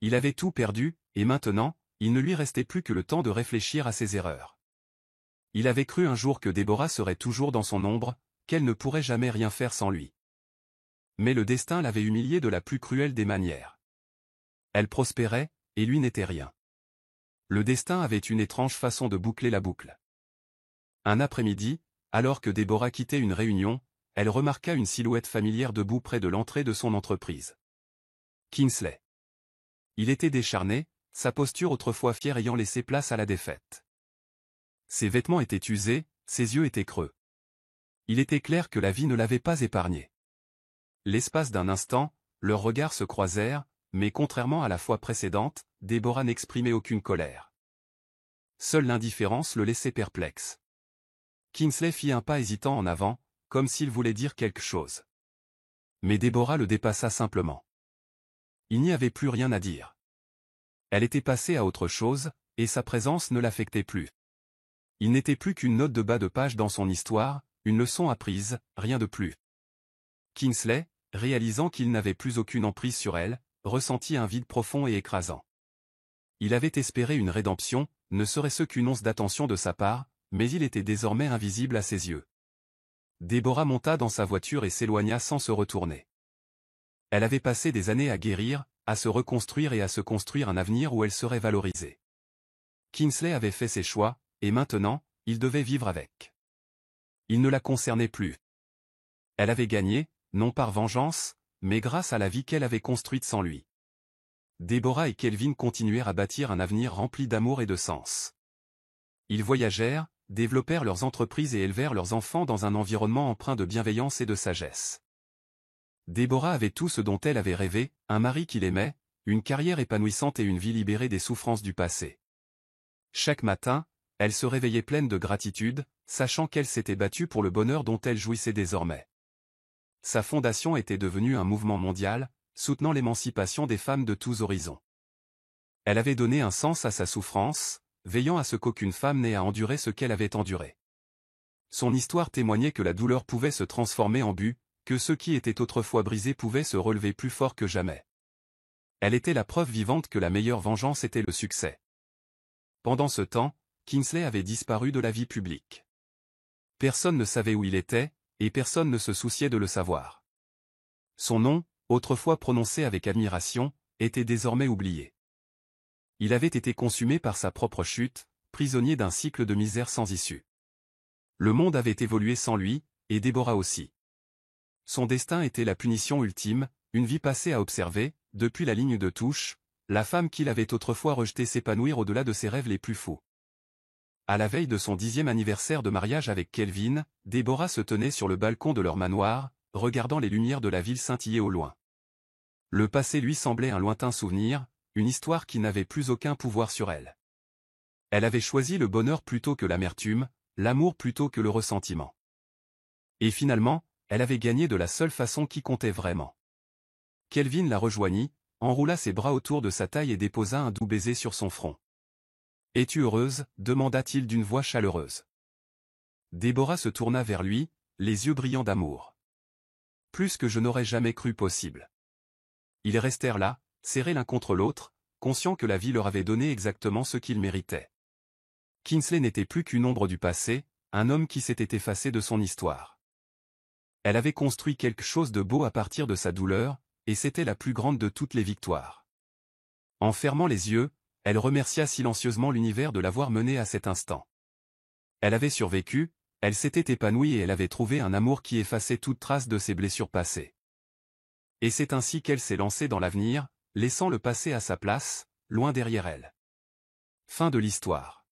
Il avait tout perdu, et maintenant, il ne lui restait plus que le temps de réfléchir à ses erreurs. Il avait cru un jour que Deborah serait toujours dans son ombre, qu'elle ne pourrait jamais rien faire sans lui. Mais le destin l'avait humilié de la plus cruelle des manières. Elle prospérait, et lui n'était rien. Le destin avait une étrange façon de boucler la boucle. Un après-midi, alors que Deborah quittait une réunion, elle remarqua une silhouette familière debout près de l'entrée de son entreprise. Kingsley. Il était décharné, sa posture autrefois fière ayant laissé place à la défaite. Ses vêtements étaient usés, ses yeux étaient creux. Il était clair que la vie ne l'avait pas épargné. L'espace d'un instant, leurs regards se croisèrent, mais contrairement à la fois précédente, Deborah n'exprimait aucune colère. Seule l'indifférence le laissait perplexe. Kingsley fit un pas hésitant en avant, comme s'il voulait dire quelque chose. Mais Deborah le dépassa simplement. Il n'y avait plus rien à dire. Elle était passée à autre chose, et sa présence ne l'affectait plus. Il n'était plus qu'une note de bas de page dans son histoire, une leçon apprise, rien de plus. Kingsley, réalisant qu'il n'avait plus aucune emprise sur elle, ressentit un vide profond et écrasant. Il avait espéré une rédemption, ne serait-ce qu'une once d'attention de sa part, mais il était désormais invisible à ses yeux. Deborah monta dans sa voiture et s'éloigna sans se retourner. Elle avait passé des années à guérir, à se reconstruire et à se construire un avenir où elle serait valorisée. Kingsley avait fait ses choix, et maintenant, il devait vivre avec. Il ne la concernait plus. Elle avait gagné, non par vengeance, mais grâce à la vie qu'elle avait construite sans lui. Deborah et Kelvin continuèrent à bâtir un avenir rempli d'amour et de sens. Ils voyagèrent, développèrent leurs entreprises et élevèrent leurs enfants dans un environnement empreint de bienveillance et de sagesse. Deborah avait tout ce dont elle avait rêvé, un mari qu'il aimait, une carrière épanouissante et une vie libérée des souffrances du passé. Chaque matin, elle se réveillait pleine de gratitude, sachant qu'elle s'était battue pour le bonheur dont elle jouissait désormais. Sa fondation était devenue un mouvement mondial, soutenant l'émancipation des femmes de tous horizons. Elle avait donné un sens à sa souffrance, veillant à ce qu'aucune femme n'ait à endurer ce qu'elle avait enduré. Son histoire témoignait que la douleur pouvait se transformer en but, que ceux qui étaient autrefois brisés pouvaient se relever plus forts que jamais. Elle était la preuve vivante que la meilleure vengeance était le succès. Pendant ce temps, Kingsley avait disparu de la vie publique. Personne ne savait où il était, et personne ne se souciait de le savoir. Son nom, autrefois prononcé avec admiration, était désormais oublié. Il avait été consumé par sa propre chute, prisonnier d'un cycle de misère sans issue. Le monde avait évolué sans lui, et Déborah aussi. Son destin était la punition ultime, une vie passée à observer, depuis la ligne de touche, la femme qu'il avait autrefois rejetée s'épanouir au-delà de ses rêves les plus fous. À la veille de son 10e anniversaire de mariage avec Kelvin, Déborah se tenait sur le balcon de leur manoir, regardant les lumières de la ville scintiller au loin. Le passé lui semblait un lointain souvenir, une histoire qui n'avait plus aucun pouvoir sur elle. Elle avait choisi le bonheur plutôt que l'amertume, l'amour plutôt que le ressentiment. Et finalement, elle avait gagné de la seule façon qui comptait vraiment. Kelvin la rejoignit, enroula ses bras autour de sa taille et déposa un doux baiser sur son front. « Es-tu heureuse » demanda-t-il d'une voix chaleureuse. Déborah se tourna vers lui, les yeux brillants d'amour. Plus que je n'aurais jamais cru possible. Ils restèrent là, serrés l'un contre l'autre, conscients que la vie leur avait donné exactement ce qu'ils méritaient. Kingsley n'était plus qu'une ombre du passé, un homme qui s'était effacé de son histoire. Elle avait construit quelque chose de beau à partir de sa douleur, et c'était la plus grande de toutes les victoires. En fermant les yeux, elle remercia silencieusement l'univers de l'avoir menée à cet instant. Elle avait survécu, elle s'était épanouie et elle avait trouvé un amour qui effaçait toute trace de ses blessures passées. Et c'est ainsi qu'elle s'est lancée dans l'avenir, laissant le passé à sa place, loin derrière elle. Fin de l'histoire.